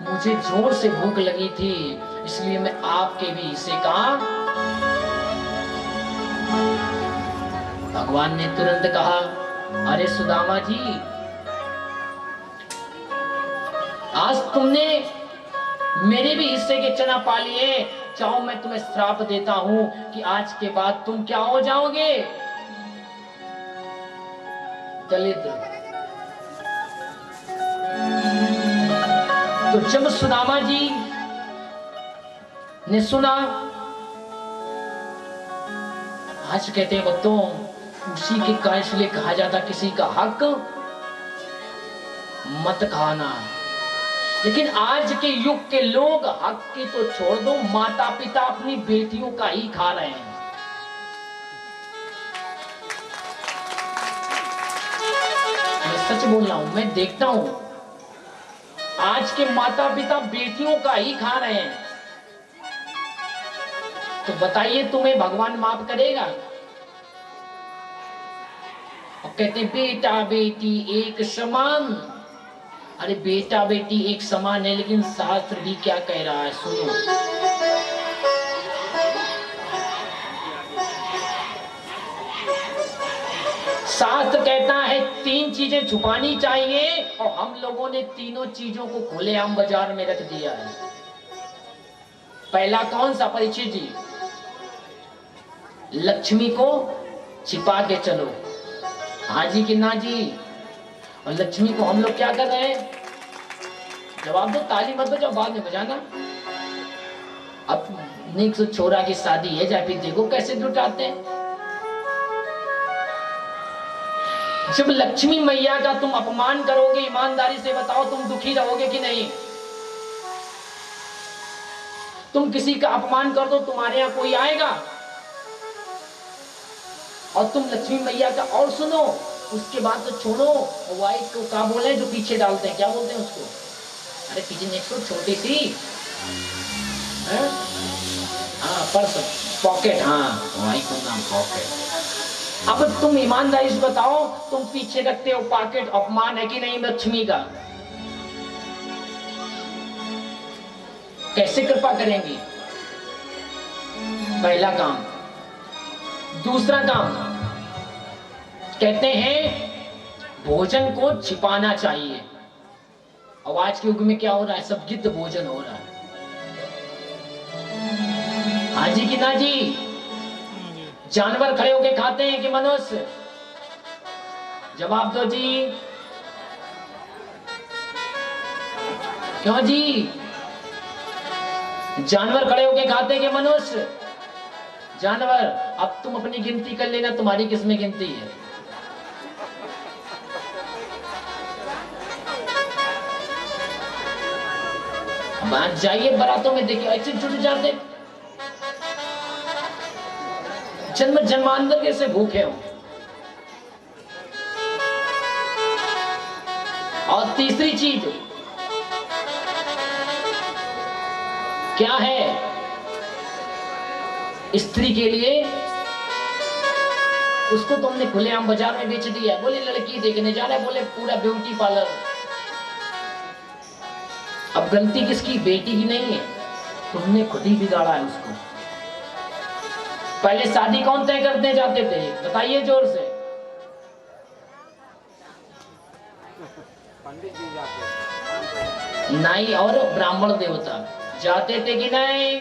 मुझे जोर से भूख लगी थी, इसलिए मैं आपके भी हिस्से का। भगवान ने तुरंत कहा, अरे सुदामा जी, आज तुमने मेरे भी हिस्से के चना पा लिए। चाहो मैं तुम्हें श्राप देता हूं कि आज के बाद तुम क्या हो जाओगे? दलिद्र। तो जब सुदामा जी ने सुना, आज कहते हैं भक्तों, उसी के कारण इसलिए कहा जाता किसी का हक मत खाना। लेकिन आज के युग के लोग हक की तो छोड़ दो, माता पिता अपनी बेटियों का ही खा रहे हैं। मैं सच बोल रहा हूं, मैं देखता हूं आज के माता पिता बेटियों का ही खा रहे हैं। तो बताइए तुम्हें भगवान माफ करेगा? और कहते हैं बेटा बेटी एक समान। अरे बेटा बेटी एक समान है, लेकिन शास्त्र भी क्या कह रहा है सुनो। शास्त्र कहता है 3 चीजें छुपानी चाहिए, और हम लोगों ने तीनों चीजों को खुलेआम बाजार में रख दिया है। पहला कौन सा? परीक्षित जी, लक्ष्मी को छिपा के चलो। हाँ जी कि ना जी? और लक्ष्मी को हम लोग क्या कर रहे हैं? जवाब दो, ताली मत बजाओ, बाद में बजाना। अब निक छोरा की शादी है, जाए फिर देखो कैसे जुटाते हैं। जब लक्ष्मी मैया का तुम अपमान करोगे, ईमानदारी से बताओ तुम दुखी रहोगे कि नहीं? तुम किसी का अपमान कर दो, तुम्हारे यहां कोई आएगा? और तुम लक्ष्मी मैया का और सुनो, उसके बाद तो छोड़ो। वाइफ को क्या बोले जो पीछे डालते हैं, क्या बोलते हैं उसको? अरे पीछे नेक्स्ट छोटी सी, हाँ पर्स, पॉकेट, हाँ वाइफ का नाम पॉकेट। अब तुम ईमानदारी से बताओ, तुम पीछे रखते हो पॉकेट, अपमान है कि नहीं लक्ष्मी का? कैसे कृपा करेंगी? पहला काम। दूसरा काम, कहते हैं भोजन को छिपाना चाहिए। अब आज के युग में क्या हो रहा है? सब गिद्ध भोजन हो रहा है। हाँ जी कि ना जी? जानवर खड़े होके खाते हैं कि मनुष्य? जवाब दो जी। क्यों जी? जानवर खड़े होके खाते हैं कि मनुष्य? जानवर। अब तुम अपनी गिनती कर लेना, तुम्हारी किसमें गिनती है? अब आज जाइए बारातों में, देखिए ऐसे जुट जाते, जन्म जन्मांतर के से भूखे हो। और तीसरी चीज क्या है? स्त्री के लिए उसको तुमने खुलेआम बाजार में बेच दिया। बोले लड़की देखने जा रहा है, बोले पूरा ब्यूटी पार्लर। अब गलती किसकी? बेटी की नहीं है, तुमने खुद ही बिगाड़ा है उसको। पहले शादी कौन तय करने जाते थे? बताइए जोर से। पंडित जी जाते, नाई और ब्राह्मण देवता जाते थे कि नहीं?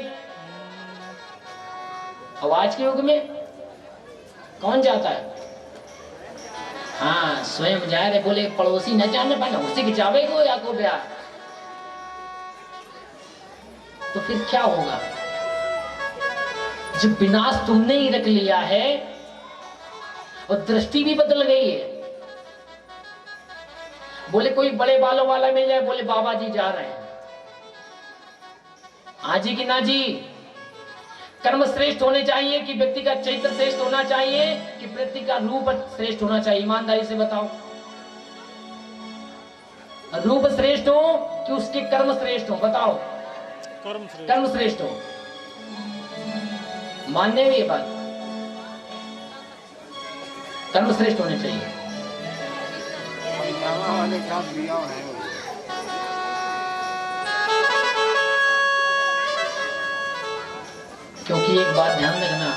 आज के युग में कौन जाता है? हाँ स्वयं जा रहे। बोले पड़ोसी न जाने पाए, उसी के जावे को या को ब्याह। तो फिर क्या होगा? जब विनाश तुमने ही रख लिया है और दृष्टि भी बदल गई है। बोले कोई बड़े बालों वाला मिल जाए, बोले बाबा जी जा रहे हैं। आज ही कि ना जी? कर्म श्रेष्ठ होने चाहिए कि व्यक्ति का चरित्र श्रेष्ठ होना चाहिए कि व्यक्ति का रूप श्रेष्ठ होना चाहिए? ईमानदारी से बताओ। रूप श्रेष्ठ हो कि उसके कर्म श्रेष्ठ हो? बताओ। कर्म श्रेष्ठ हो। मानने में ये बात, कर्म श्रेष्ठ होने चाहिए। वाले साथ दिया है। क्योंकि एक बात ध्यान रखना,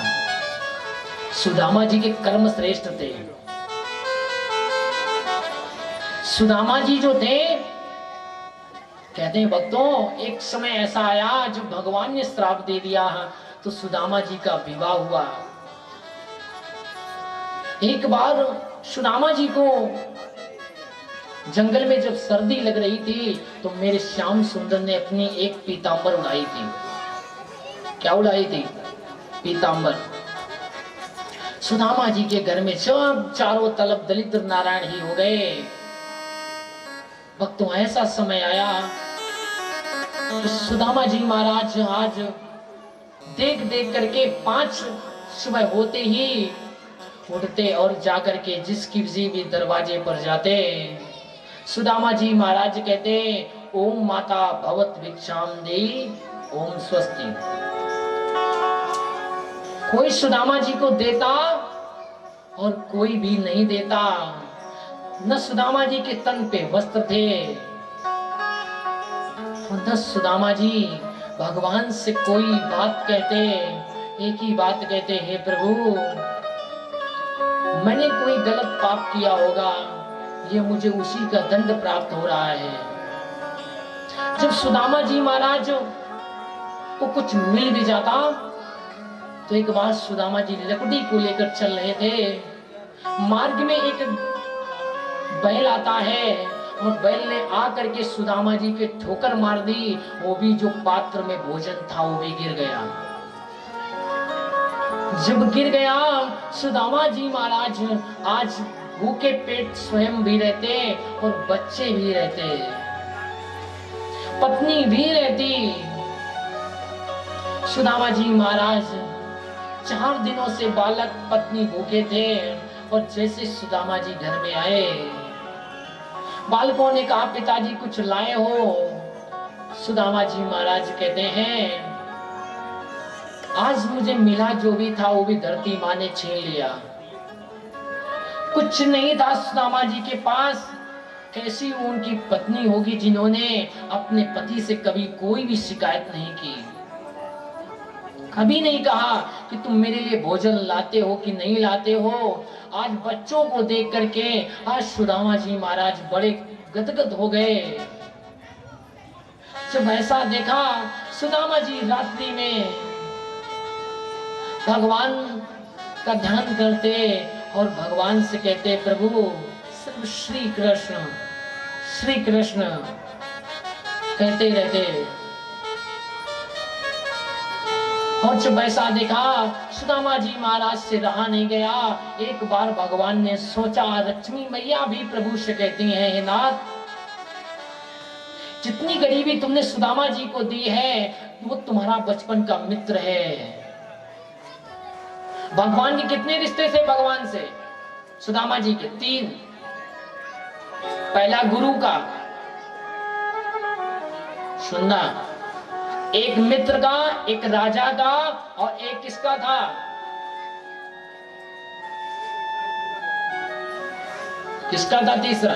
सुदामा जी के कर्म श्रेष्ठ थे। सुदामा जी जो थे, कहते हैं भक्तों, एक समय ऐसा आया जो भगवान ने श्राप दे दिया, तो सुदामा जी का विवाह हुआ। एक बार सुदामा जी को जंगल में जब सर्दी लग रही थी, तो मेरे श्याम सुंदर ने अपनी एक पीतांबर उड़ाई थी। क्या उड़ाई थी? पीतांबर। सुदामा जी के घर में सब चारों तरफ दलित नारायण ही हो गए। भक्तों, ऐसा समय आया तो सुदामा जी महाराज आज देख देख करके 5 सुबह होते ही उठते और जाकर के जिस किसी भी दरवाजे पर जाते, सुदामा जी महाराज कहते, ओम माता भवत भिक्षाम देहि, ओम स्वस्ति। कोई सुदामा जी को देता और कोई भी नहीं देता। न सुदामा जी के तन पे वस्त्र थे, न सुदामा जी भगवान से कोई बात कहते। एक ही बात कहते, हे प्रभु, मैंने कोई गलत पाप किया होगा, ये मुझे उसी का दंड प्राप्त हो रहा है। जब सुदामा जी महाराज को कुछ मिल भी जाता, तो एक बार सुदामा जी लकड़ी को लेकर चल रहे थे। मार्ग में एक बैल आता है और बैल ने आकर के सुदामा जी के ठोकर मार दी। वो भी जो पात्र में भोजन था वो भी गिर गया। जब गिर गया, सुदामा जी महाराज आज भूखे पेट स्वयं भी रहते और बच्चे भी रहते, पत्नी भी रहती। सुदामा जी महाराज 4 दिनों से बालक पत्नी भूखे थे और जैसे सुदामा जी घर में आए, बालकों ने कहा, पिताजी कुछ लाए हो? सुदामा जी महाराज कहते हैं, आज मुझे मिला जो भी था वो भी धरती माँ ने छीन लिया। कुछ नहीं था सुदामा जी के पास। कैसी उनकी पत्नी होगी जिन्होंने अपने पति से कभी कोई भी शिकायत नहीं की, कभी नहीं कहा कि तुम मेरे लिए भोजन लाते हो कि नहीं लाते हो। आज बच्चों को देख करके आज सुदामा जी महाराज बड़े गदगद हो गए। जब ऐसा देखा, सुदामा जी रात्रि में भगवान का ध्यान करते और भगवान से कहते, प्रभु सिर्फ श्री कृष्ण कहते रहते। और जब ऐसा देखा, सुदामा जी महाराज से रहा नहीं गया। एक बार भगवान ने सोचा, लक्ष्मी मैया भी प्रभु से कहती हैं, हे नाथ, जितनी गरीबी तुमने सुदामा जी को दी है वो तुम्हारा बचपन का मित्र है। भगवान के कितने रिश्ते थे भगवान से? सुदामा जी के 3। पहला गुरु का, सुनना, एक मित्र का, एक राजा का और एक किसका था? किसका था तीसरा?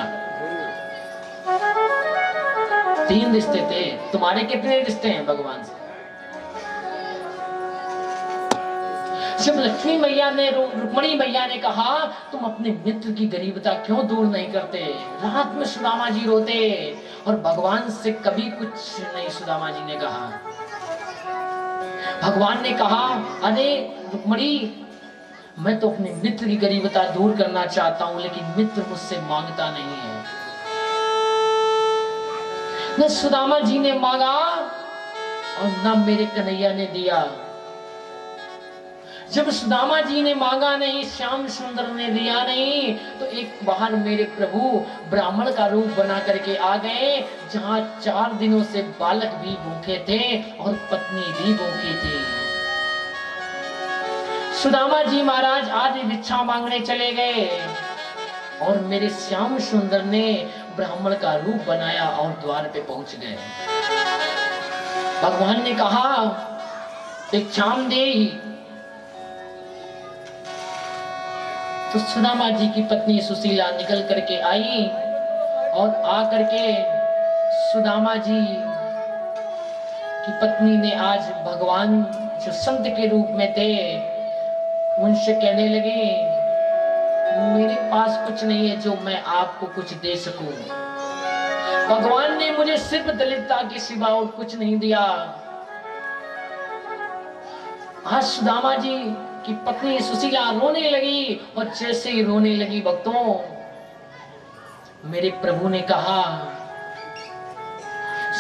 3 रिश्ते थे। तुम्हारे कितने रिश्ते हैं भगवान से? जब लक्ष्मी मैया ने, रुक्मणी मैया ने कहा, तुम अपने मित्र की गरीबता क्यों दूर नहीं करते? रात में सुदामा जी रोते और भगवान से कभी कुछ नहीं सुदामा जी ने कहा। भगवान ने कहा, अरे रुक्मणी, मैं तो अपने मित्र की गरीबता दूर करना चाहता हूं, लेकिन मित्र मुझसे मांगता नहीं है। न सुदामा जी ने मांगा और न मेरे कन्हैया ने दिया। जब सुदामा जी ने मांगा नहीं, श्याम सुंदर ने दिया नहीं, तो एक बार मेरे प्रभु ब्राह्मण का रूप बना करके आ गए, जहां 4 दिनों से बालक भी भूखे थे और पत्नी भी भूखी थी। सुदामा जी महाराज आज भिक्षा मांगने चले गए और मेरे श्याम सुंदर ने ब्राह्मण का रूप बनाया और द्वार पे पहुंच गए। भगवान ने कहा, भिक्षाम देहि। तो सुदामा जी की पत्नी सुशीला निकल करके आई और आकर के सुदामा जी कि पत्नी ने आज भगवान जो संत के रूप में थे उनसे कहने लगी, मेरे पास कुछ नहीं है जो मैं आपको कुछ दे सकूं। भगवान ने मुझे सिर्फ दलितता के सिवा और कुछ नहीं दिया। आज सुदामा जी की पत्नी सुशीला रोने लगी, और जैसे ही रोने लगी भक्तों, मेरे प्रभु ने कहा,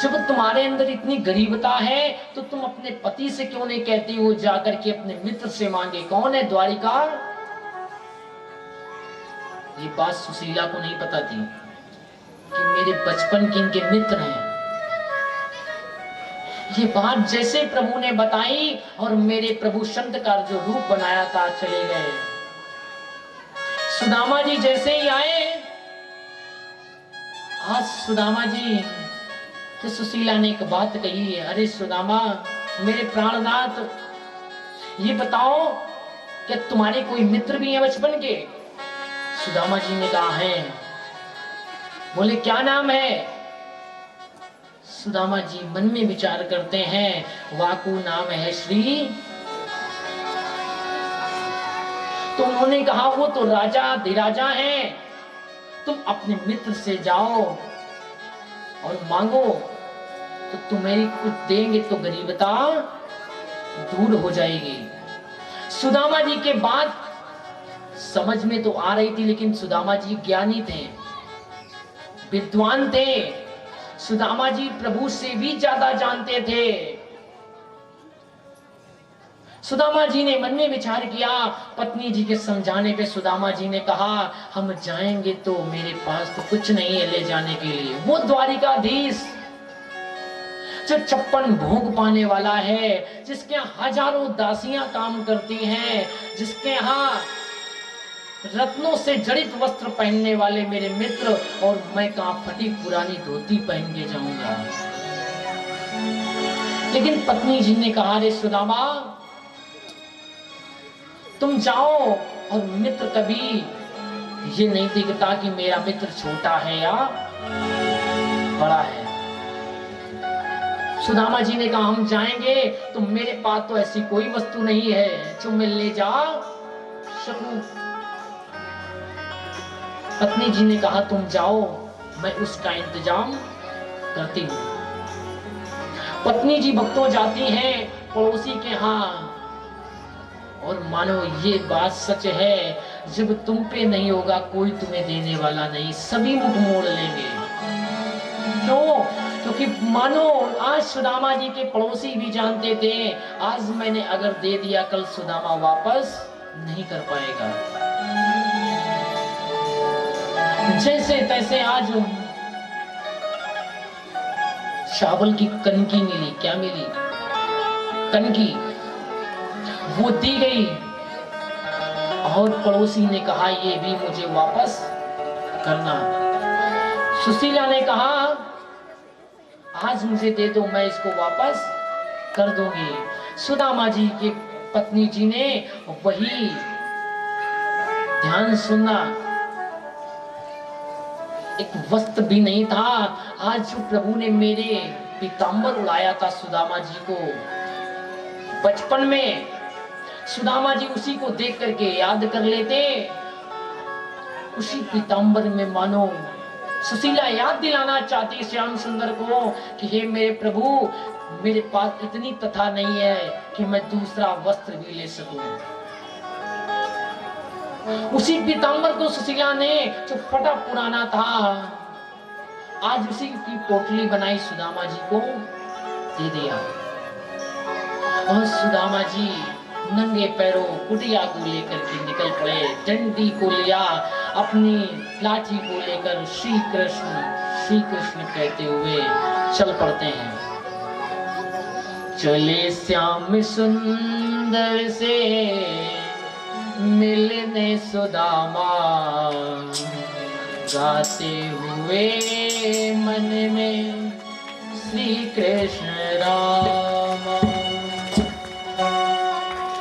जब तुम्हारे अंदर इतनी गरीबता है तो तुम अपने पति से क्यों नहीं कहती हो जाकर के अपने मित्र से मांगे। कौन है द्वारिका? ये बात सुशीला को नहीं पता थी कि मेरे बचपन के इनके मित्र हैं। ये बात जैसे प्रभु ने बताई और मेरे प्रभु संत का जो रूप बनाया था चले गए। सुदामा जी जैसे ही आए, आज सुदामा जी तो सुशीला ने एक बात कही है, अरे सुदामा मेरे प्राणनाथ, ये बताओ क्या तुम्हारे कोई मित्र भी हैं बचपन के? सुदामा जी ने कहा है। बोले क्या नाम है? सुदामा जी मन में विचार करते हैं, वाकु नाम है श्री। तो उन्होंने कहा वो तो राजा धीराजा हैं, तुम अपने मित्र से जाओ और मांगो तो तुम्हें कुछ देंगे तो गरीबता दूर हो जाएगी। सुदामा जी के बात समझ में तो आ रही थी, लेकिन सुदामा जी ज्ञानी थे, विद्वान थे। सुदामा जी प्रभु से भी ज्यादा जानते थे। सुदामा जी ने मन में विचार किया। पत्नी जी के समझाने पे सुदामा जी ने कहा, हम जाएंगे तो मेरे पास तो कुछ नहीं है ले जाने के लिए। वो द्वारिकाधीश जो 56 भोग पाने वाला है, जिसके हजारों दासियां काम करती हैं, जिसके यहाँ रत्नों से जड़ित वस्त्र पहनने वाले मेरे मित्र, और मैं कहां फटी पुरानी धोती पहन के जाऊंगा। लेकिन पत्नी जी ने कहा, रे सुदामा तुम जाओ, और मित्र कभी ये नहीं दिखता कि मेरा मित्र छोटा है या बड़ा है। सुदामा जी ने कहा हम जाएंगे तो मेरे पास तो ऐसी कोई वस्तु नहीं है जो मैं ले जा सकूं। पत्नी जी ने कहा तुम जाओ, मैं उसका इंतजाम करती हूं। पत्नी जी भक्तों जाती हैं पड़ोसी के यहाँ, और मानो ये बात सच है, जब तुम पे नहीं होगा कोई तुम्हें देने वाला नहीं, सभी मुख मोड़ लेंगे। क्यों? क्योंकि मानो आज सुदामा जी के पड़ोसी भी जानते थे, आज मैंने अगर दे दिया कल सुदामा वापस नहीं कर पाएगा। जैसे तैसे आज चावल की कनकी मिली। क्या मिली? कनकी। वो दी गई, और पड़ोसी ने कहा ये भी मुझे वापस करना। सुशीला ने कहा आज मुझे दे दो, मैं इसको वापस कर दूंगी। सुदामा जी की पत्नी जी ने वही ध्यान सुना। एक वस्त्र भी नहीं था। आज जो प्रभु ने मेरे पीतांबर उड़ाया था सुदामा जी को बचपन में, सुदामा जी उसी को देख करके याद कर लेते। उसी पीतांबर में मानो सुशीला याद दिलाना चाहती श्याम सुंदर को कि हे मेरे प्रभु, मेरे पास इतनी तथा नहीं है कि मैं दूसरा वस्त्र भी ले सकूं। उसी पीतांबर को सुशीला ने जो फटा पुराना था, आज उसी की पोटली बनाई सुदामा जी को दे दिया। और सुदामा जी नंगे पैरों कुटिया को लेकर के निकल पड़े। डंडी को लिया, अपनी लाठी को लेकर श्री कृष्ण कहते हुए चल पड़ते हैं। चले श्याम सुंदर से मिलने सुदामा, गाते हुए मन में श्री कृष्ण रामा।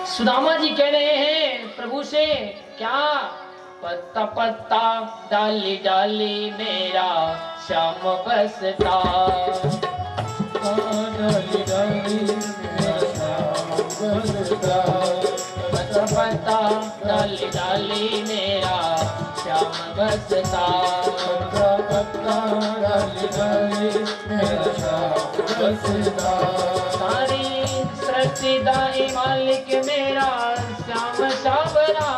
सुदामा जी कह रहे हैं प्रभु से, क्या? पत्ता पत्ता डाली डाली मेरा श्याम बसता, डाली डाली पत्ता डाली डाली मेरा श्याम बसता। सारी सृष्टि दाई मालिक मेरा श्याम सावरा।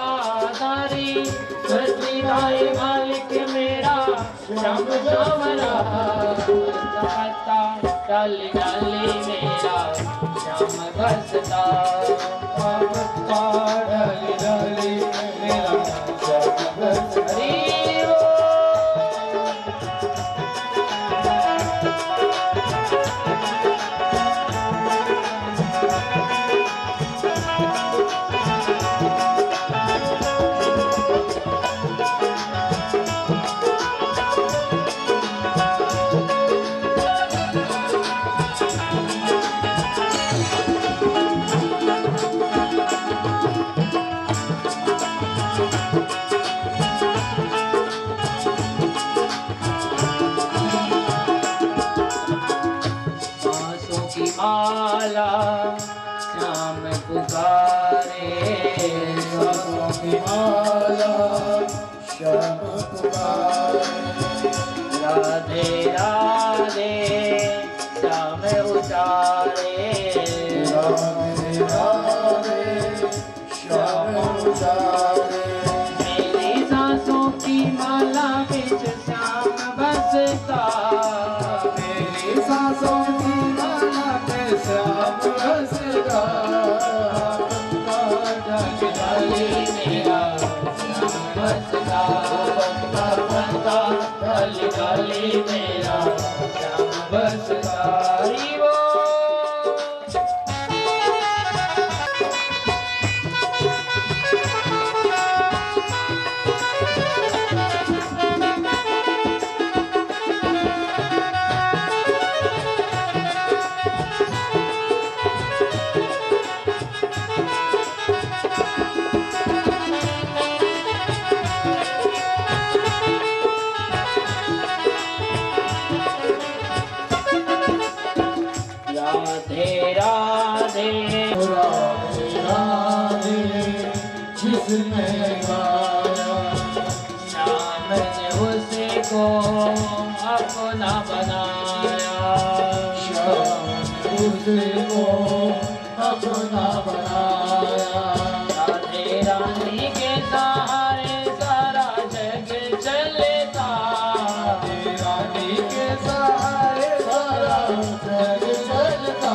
सारी सृष्टि दाई मालिक मेरा श्याम सावरा। पत्ता डाली डाली मेरा श्याम बसता। पत्ता डाली डाली मेरा श्याम बसता। माला श्याम पुकारे। सांसों की माला श्याम पुकारे। राधे राधे श्याम उचारे। राधे राधे श्याम उचारे। मेरी सांसों की माला बिच श्याम बसता। मेरी सांसों की श्याम बसता। डाली डाली मेरा श्याम बसता। पत्ता डाली डाली मेरा श्याम बसता। राधे राधे राधे राधे जिसने गाया श्याम ने उसको अपना बनाया। श्याम ने उसको अपना बनाया। राधे रानी के सहारे सारा जग चलता। राधे रानी के सहारे सारा जग चलता।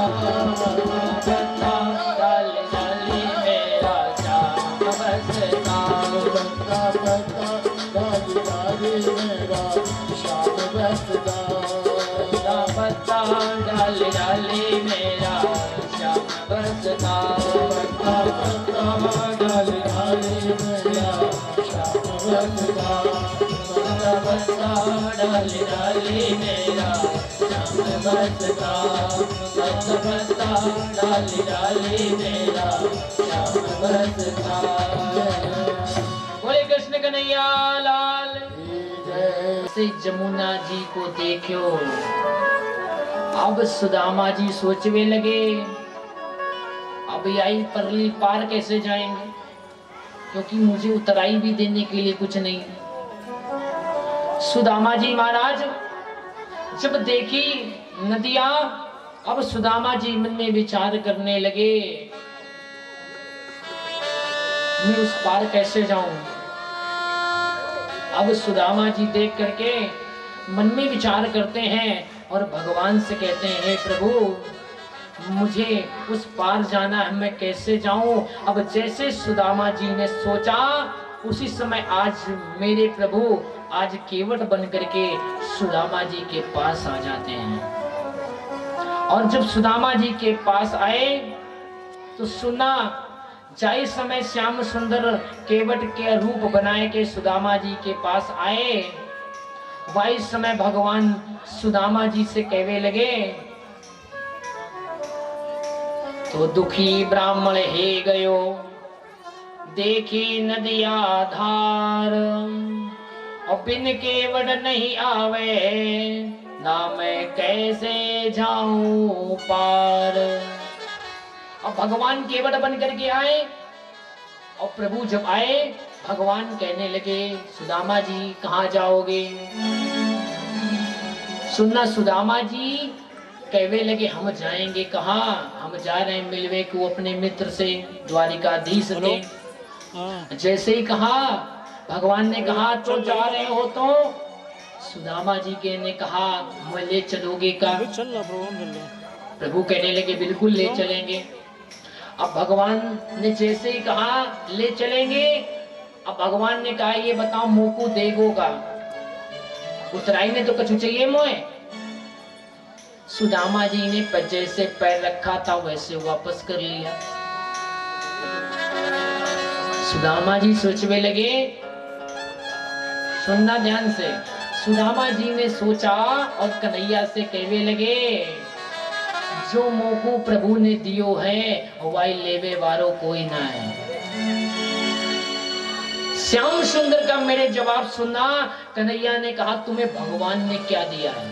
पत्ता डाली डाली मेरा श्याम बसता। पत्ता डाली डाली मेरा श्याम बसता। पत्ता डाली डाली मेरा श्याम बसता। पत्ता डाली डाली मेरा श्याम बसता। पत्ता डाली डाली मेरा श्याम बसता। पत्ता डाली डाली मेरा श्याम बसता। बोले कृष्ण कन्हैया लाल से। जमुना जी को देखो। अब सुदामा जी सोचने लगे अब आई परली पार कैसे जाएंगे, क्योंकि मुझे उतराई भी देने के लिए कुछ नहीं। सुदामा जी महाराज जब देखी नदियां, अब सुदामा जी मन में विचार करने लगे मैं उस पार कैसे जाऊं। अब सुदामा जी देख करके मन में विचार करते हैं और भगवान से कहते हैं हे प्रभु मुझे उस पार जाना है, मैं कैसे जाऊं। अब जैसे सुदामा जी ने सोचा उसी समय आज मेरे प्रभु आज केवट बन करके सुदामा जी के पास आ जाते हैं। और जब सुदामा जी के पास आए तो सुना जाए समय श्याम सुंदर केवट के रूप बनाए के सुदामा जी के पास आए। वही समय भगवान सुदामा जी से कहने लगे तो दुखी ब्राह्मण हे गयो देखी नदिया धार, और बिन केवट नहीं आवे ना मैं कैसे जाऊं पार। अब भगवान केवट बन करके आए और प्रभु जब आए भगवान कहने लगे सुदामा जी कहाँ जाओगे। सुनना सुदामा जी कहने लगे हम जाएंगे कहाँ, हम जा रहे हैं मिलवे को अपने मित्र से द्वारिकाधीश से। जैसे ही कहा भगवान ने कहा तो जा रहे हो तो सुदामा जी के ने कहा मैं ले चलोगे का। प्रभु कहने लगे बिल्कुल ले चलेंगे। अब भगवान ने जैसे ही कहा ले चलेंगे, अब भगवान ने कहा ये बताओ मोकू देगो का। उतराई ने तो कछु चाहिए मोए। सुदामा जी ने जैसे पैर रखा था वैसे वापस कर लिया। सुदामा जी सोचने लगे, सुनना ध्यान से। सुदामा जी ने सोचा और कन्हैया से कहने लगे जो मोकू प्रभु ने दियो है वाई लेवे वारो कोई ना है। श्याम सुंदर का मेरे जवाब सुना। कन्हैया ने कहा तुम्हें भगवान ने क्या दिया है।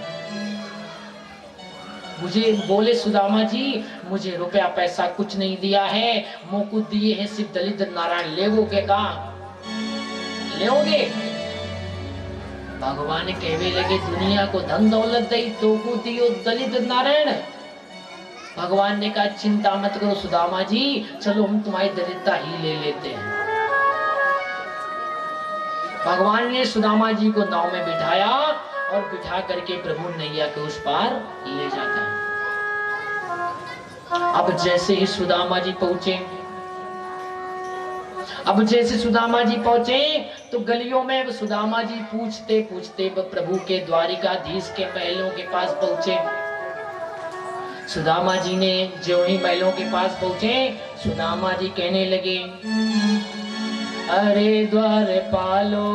मुझे बोले सुदामा जी मुझे रुपया पैसा कुछ नहीं दिया है, मोकू दिए हैं सिर्फ दलित नारायण। लेवोगे का लेओगे। भगवान कहने लगे दुनिया को धन दौलत दई तो को दियो दलित नारायण। भगवान ने कहा चिंता मत करो सुदामा जी, चलो हम तुम्हारी दरिद्रता ही ले लेते हैं। भगवान ने सुदामा जी को नाव में बिठाया और बिठा करके प्रभु नैया के उस पार ले जाता है। अब जैसे ही सुदामा जी पहुंचे, अब जैसे सुदामा जी पहुंचे तो गलियों में सुदामा जी पूछते पूछते प्रभु के द्वारिकाधीश के महलों के पास पहुंचे। सुदामा जी ने जो ही महलों के पास पहुंचे सुदामा जी कहने लगे अरे द्वारपालो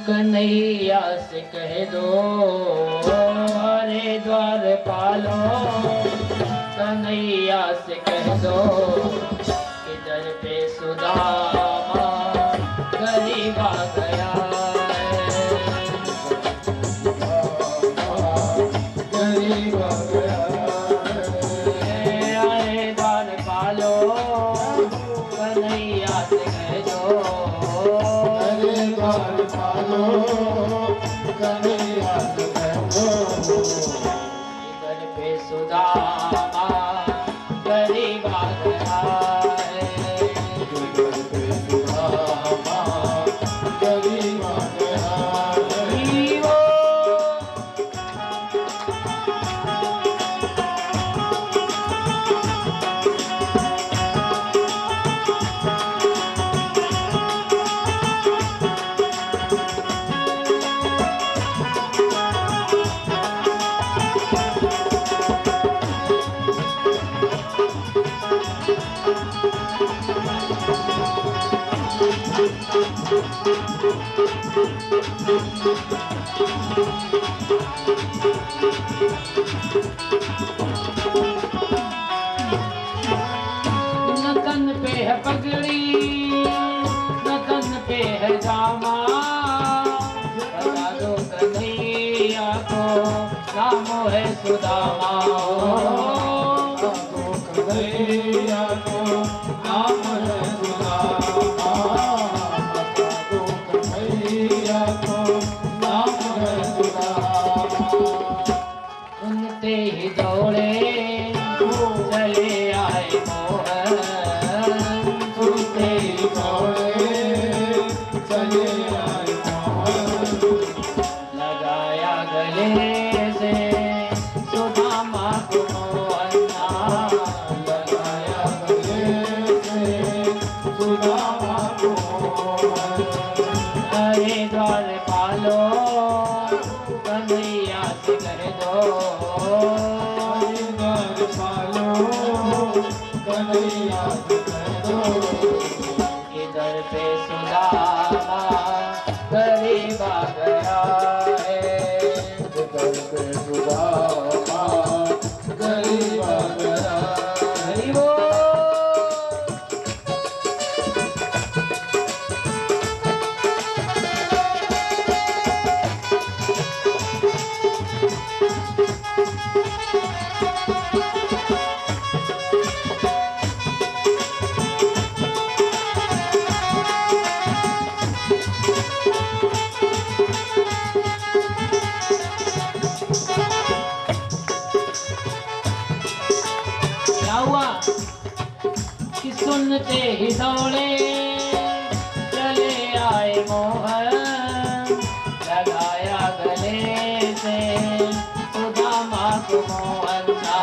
कन्हैया से कह दो, अरे द्वारपालो कन्हैया से कह दो इधर पे सुदामा गरीब आ गया गरीब आ गया। अरे द्वारपालो कन्हैया से कह दो, अरे द्वारपालो कन्हैया से कह दो इधर पे सुदामा गरीब आ गया है, इधर पे सुदामा गरीब आ गया है। नतन पे है पगड़ी नतन पे है जामा, बता दो कन्हैया को नामो है सुदामा, बता दो कन्हैया को नाम है सुदामा, बता दो कन्हैया को नाम है सुदामा। सुनते ही दौड़े चले आए मोहन, सुनते ही दौड़े चले आए मोहन, लगाया गले से सुदामा को मोहना, लगाया गले से सुदामा को मोहन। अरे द्वारपालो कन्हैया से कर दो, अरे द्वारपालो कन्हैया से कर दो इधर पे सुदामा गरीब आ गया है, इधर पे सुदामा गरीब आ गया है। वो क्या हुआ कि सुनते ही दौड़े चले आए मोहन, लगाया गले से सुदामा को मोहन का,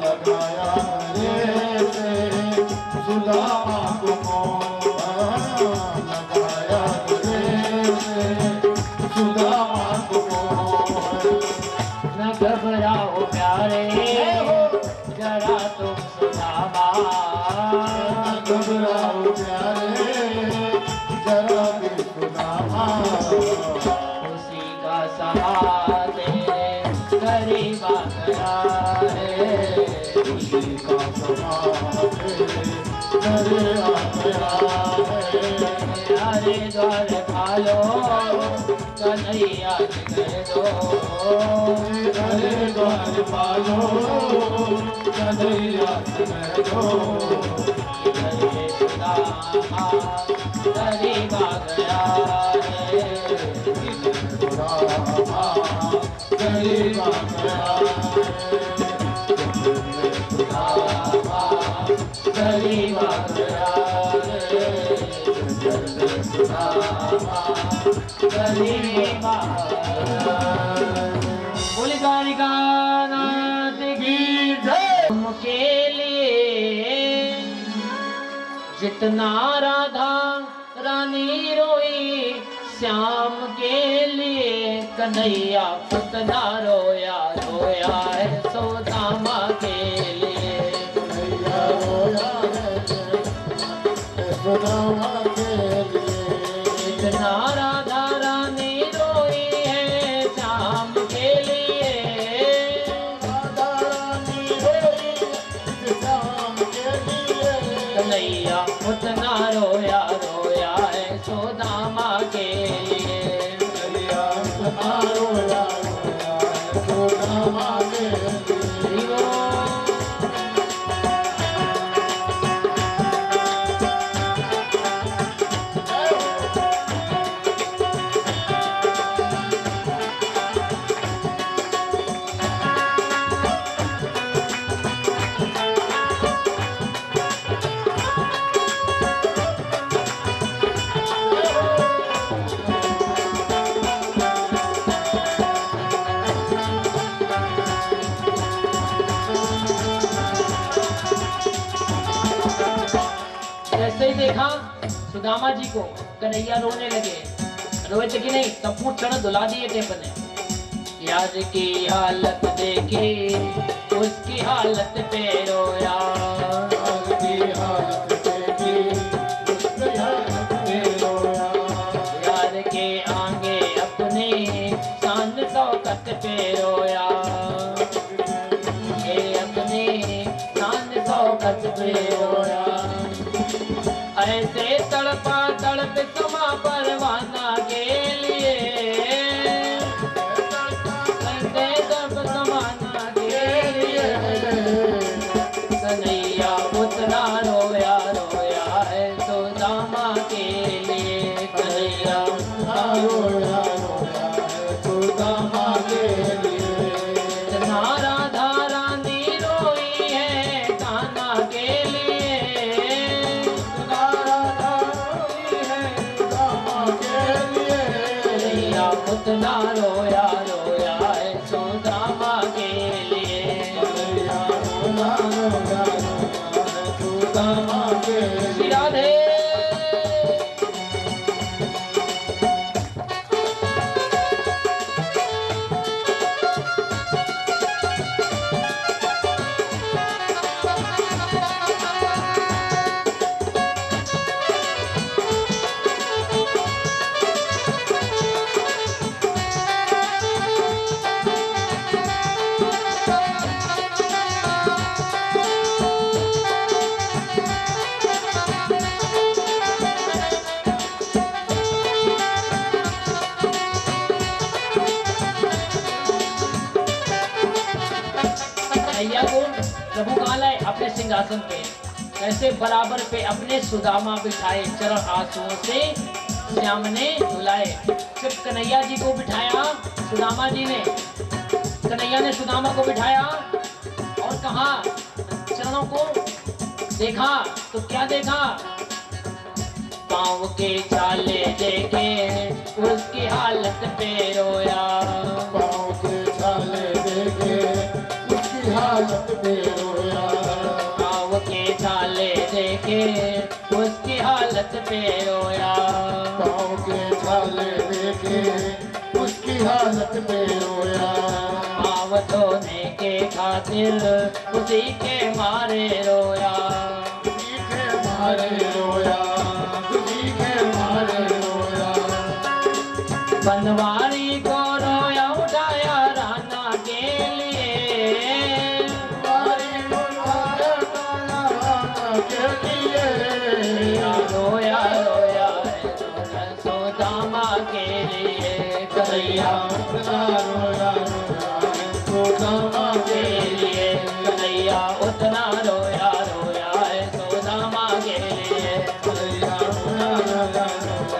लगाया गले से सुदामा को मोहन, लगाया गले से सुदामा को मोहन। न घबराओ प्यारे जरा तुम सुदामा, घबराओ प्यारे जरा भी सुदामा, उसी का सहारा तेरे करीब आ गया है, उसी का समाधि करे आ गया है। हरे द्वार खालो कन्हैया गए दो, हरे द्वार पालो कन्हैया तुम्हें दो, हरे सुदामा करीब आ गया है, सुदामा करीब आ गया है। सुदामा करीब आ गया है, सुदामा करीब आ गया है। बोली कालिका नाथ की जय। के लिए जितना राधा रानी रोई, श्याम के लिए कन्हैया उतना रोया रोया है, सुदामा के लिए कन्हैया रोया है सुदामा के लिए। जितना राधा रानी रोई है श्याम के लिए, राधा रानी रोई श्याम के लिए, कन्हैया उतना रोया रोया है, सुदामा के लिए कन्हैया उतना रोया रोया है सुदामा के लिए। जैसे ही देखा सुदामा जी को कन्हैया रोने लगे, रोए थे कि नहीं, तब पूछ चढ़ दुला दिए टेप ने। यार की हालत देखी उसकी हालत पे रोया, यार की हालत देखी उसकी हालत पे रोया, यार के आगे अपने शान शौकत पे रोया, ये अपने शान शौकत पे रोया। ऐसे तड़पा तड़प समा परवाना के लिए, ऐसे तड़प समाना के लिए, कन्हैया उतना रोया रोया है, सुदामा के लिए कन्हैया उतना रोया रोया है सुदामा के लिए। इतना राधा रानी रोई है कान्हा के लिए, राधा रोई है सुदामा के लिए, कन्हैया उतना रोया रोया है, सुदामा के लिए कन्हैया रोया रोया है सुदामा के लिए। श्री राधे। कन्हैया को प्रभु कहाँ लाए? अपने सिंहासन पे। कैसे? बराबर पे अपने सुदामा बिठाए, चरण आंसुओं से श्याम ने धुलाए। सिर्फ कन्हैया जी को बिठाया सुदामा जी ने, कन्हैया ने सुदामा को बिठाया और कहा, चरणों को देखा तो क्या देखा? पाँव के छाले देखे उसकी हालत पे रोया। पाँव के छाले देखे उसकी हालत पे रोया। पाँव के छाले देखे उसकी हालत पे रोया। पाँव के छाले देखे उसकी हालत पे रोया। पाँव धोने के खातिर उसी के मारे रोया। उसी के मारे रोया, उसी के मारे रोया। बनवारी को रोया उठाया राना के लिए। बारी बुलाया राना के लिए। रोया रोया सुदामा के लिए। कन्हैया उतना रोया रोया सुदामा के लिए। कन्हैया उतना रोया रोया है सुदामा के लिए। कन्हैया उतना रोया रोया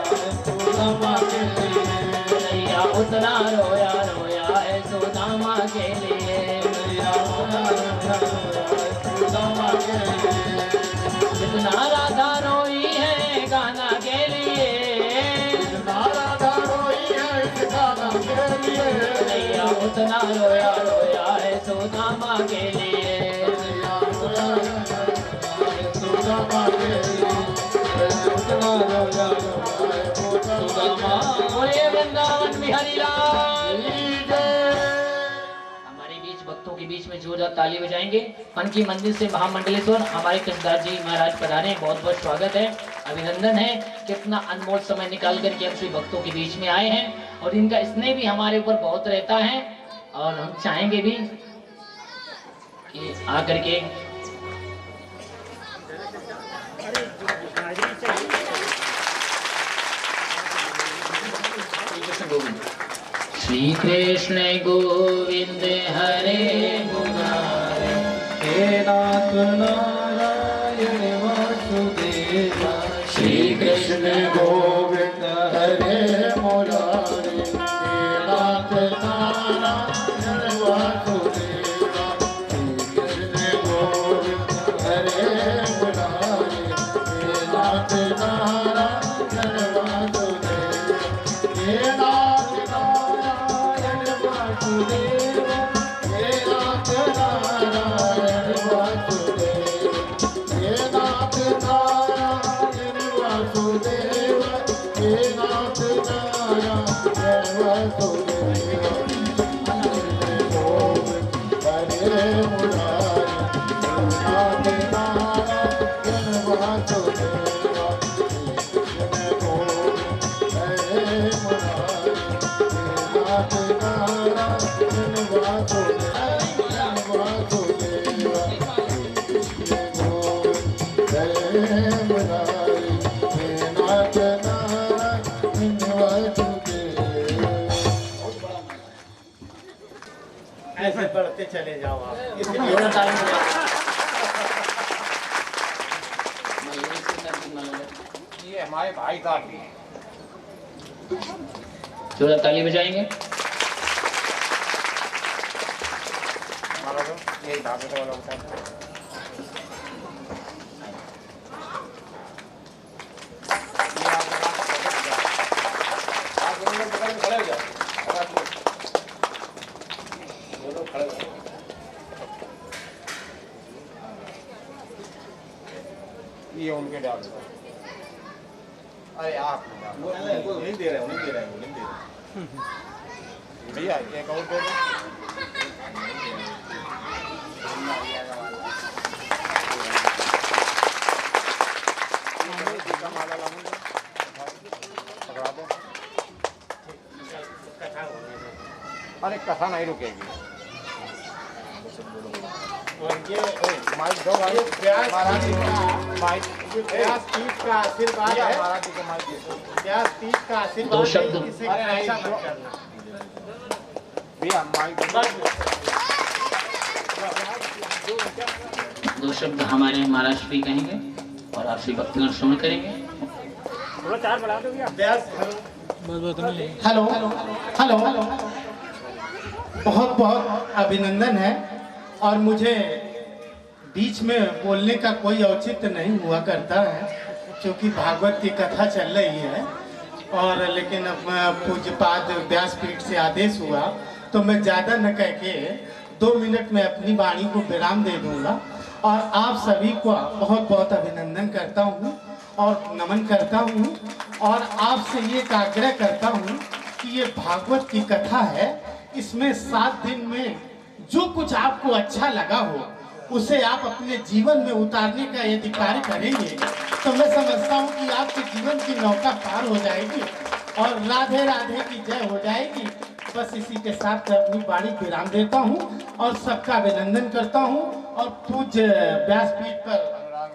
सुदामा के लिए। कन्हैया उतना रोया रोया है सुदामा के लिए। कन्हैया उतना रोया रोया सुदामा के लिए। जितना राधा रोई है गाना के लिए। राधा रोई है इस गाना के लिए। कन्हैया उतना रोया रोया है सुदामा के लिए। कन्हैया उतना रोया रोया सुदामा के लिए। उतना रोया रोया सुदामा बोलिए वृंदावन बिहारी लाल। की जय। हमारे बीच भक्तों के बीच में जोरदार ताली बजाएंगे। पनकी मंदिर से महामंडलेश्वर हमारे कृष्णदास जी महाराज पधारे, बहुत बहुत स्वागत है, अभिनंदन है। कितना अनमोल समय निकाल करके हम सभी भक्तों के बीच में आए हैं और इनका स्नेह भी हमारे ऊपर बहुत रहता है और हम चाहेंगे भी कि आकर के श्री कृष्ण गोविंद हरे मुरारे। हे नाथ नारायण वासुदेवा। श्री कृष्ण गोविंद हरे मुरारी। हे नाथ नारायण वासुदेवा। श्री कृष्ण गोविंद हरे मुरारी। हे नाथ नारायण वासुदेवा। हे नाथ नारायण वासुदेवा। हे नाथ नारायण वासुदेवा। हे नाथ नारायण वासुदेवा। हे नाथ नारायण वासुदेवा। हरे मुरारी। नाथ नारायण वासुदेवा। कृष्ण गोविंद हरे मुरारी। नाथ नारायण वासुदेवा। वासुदेवा। कृष्ण गोविंद हरे मुरारी। नाथ नारायण वासुदेवा। ऐसे बढ़ते चले जाओ आप। जोरदार ताली बजाएं। ये हमारे भाई साहब भी हैं। जोरदार ताली बजाएंगे। हमारा तो यही भागवत वाला होता है। आप दोनों लोग बगल में खड़े हो जाओ। और आप लोग दोनों खड़े हो जाओ। ये उनके डाल दो। अरे आप वो नहीं दे रहे, वो नहीं दे रहे, वो नहीं दे रहे। भैया एक और दे दो। माला लाऊंगा, पकड़ा दो। अरे कथा नहीं रुकेगी। माइक दो भाई। महाराज जी का माइक। व्यास तीज का आशीर्वाद है। महाराज जी को माइक दे दो। व्यास तीज का आशीर्वाद दो शब्द। है, इसे ऐसा मत करना। भैया माइक दो। दो शब्द हमारे महाराज श्री कहेंगे और आप श्री भक्तिगण श्रवण करेंगे। व्यास हेलो हेलो बहुत बहुत अभिनंदन है। और मुझे बीच में बोलने का कोई औचित्य नहीं हुआ करता है, क्योंकि भागवत की कथा चल रही है। और लेकिन अब पूज्यपाद व्यासपीठ से आदेश हुआ तो मैं ज़्यादा न कह के 2 मिनट में अपनी वाणी को विराम दे दूंगा। और आप सभी को बहुत बहुत अभिनंदन करता हूँ और नमन करता हूँ। और आपसे ये आग्रह करता हूँ कि ये भागवत की कथा है, इसमें 7 दिन में जो कुछ आपको अच्छा लगा हो उसे आप अपने जीवन में उतारने का यदि कार्य करेंगे तो मैं समझता हूँ कि आपके जीवन की नौका पार हो जाएगी और राधे राधे की जय हो जाएगी। बस इसी के साथ मैं अपनी वाणी विराम देता हूँ और सबका अभिनंदन करता हूँ। और पूज्य व्यासपीठ पर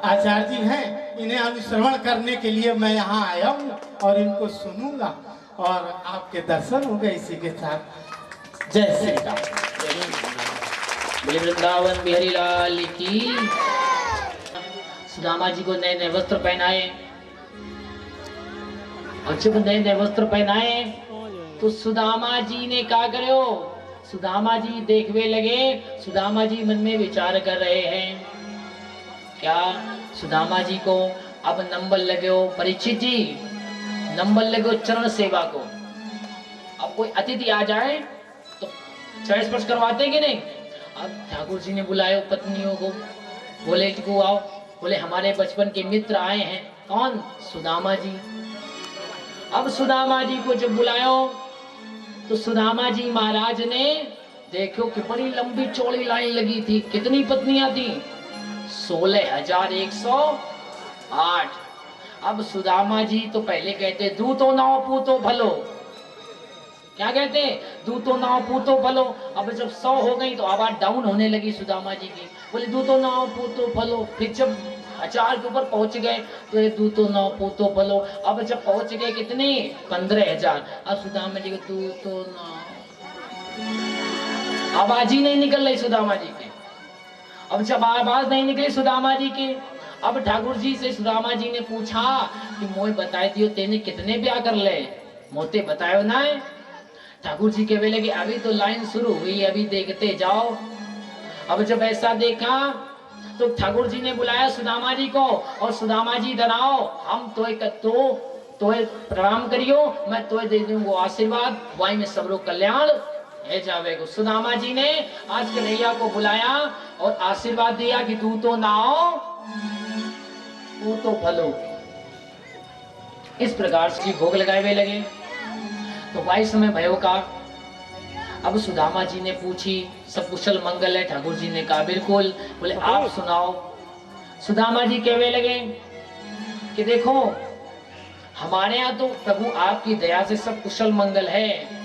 आचार्य जी हैं, इन्हें अनुश्रवण करने के लिए मैं यहाँ आया हूँ और इनको सुनूंगा और आपके दर्शन होंगे। इसी के साथ जय श्री राम। बोले वृंदावन बिहारी लाल की। सुदामा जी को नए नए वस्त्र पहनाए और जब नए नए वस्त्र पहनाए तो सुदामा जी ने क्या करो, सुदामा जी देखने लगे। सुदामा जी मन में विचार कर रहे हैं क्या, सुदामा जी को अब नंबर लगे हो परीक्षित जी, नंबर लगे हो चरण सेवा को। अब कोई अतिथि आ जाए तो चरण स्पर्श करवाते कि नहीं। अब ठाकुर जी ने बुलाए पत्नियों को, बोले को आओ, बोले हमारे बचपन के मित्र आए हैं। कौन? सुदामा जी। अब सुदामा जी को जब बुलायो तो सुदामा जी महाराज ने देखो कि बड़ी लंबी चौड़ी लाइन लगी थी। कितनी पत्नियां थी? 16,108। अब सुदामा जी तो पहले कहते दूतो नाव पूतो भलो, क्या कहते हैं? दूतो नाव पूतो भलो। अब जब 100 हो गई तो आवाज डाउन होने लगी सुदामा जी की, बोले दूतो नाव पूतो भलो। फिर जब 1000 के ऊपर पहुंच गए तो ये दूतो नाव पूतो भलो। अब जब पहुंच गए कितने? 15,000। अब सुदामा जी को दूतो नाव, आवाज ही नहीं निकल रही सुदामा जी की। अब जब आवाज नहीं निकली सुदामा जी की, अब ठाकुर जी से सुदामा जी ने पूछा कि मोए बताए दियो तेने कितने ब्याह कर ले, मोते बतायो ना है। ठाकुर जी कहने लगे अभी तो लाइन शुरू हुई, अभी देखते जाओ। अब जब ऐसा देखा तो ठाकुर जी ने बुलाया सुदामा जी को और सुदामा जी इधर आओ, हम तो प्रणाम करियो, मैं तो दे दूंगा आशीर्वाद, वाई में सब लोग कल्याण है जावे को। सुदामा जी ने आज कन्हैया को बुलाया और आशीर्वाद दिया कि तू तो ना आओ तू तो भलो। इस प्रकार से भोग लगाए हुए लगे तो भाई समय भयो का। अब सुदामा जी ने पूछी सब कुशल मंगल है? ठाकुर जी ने कहा बिल्कुल। बोले आप सुनाओ। सुदामा जी कहने लगे कि देखो हमारे यहाँ तो प्रभु आपकी दया से सब कुशल मंगल है।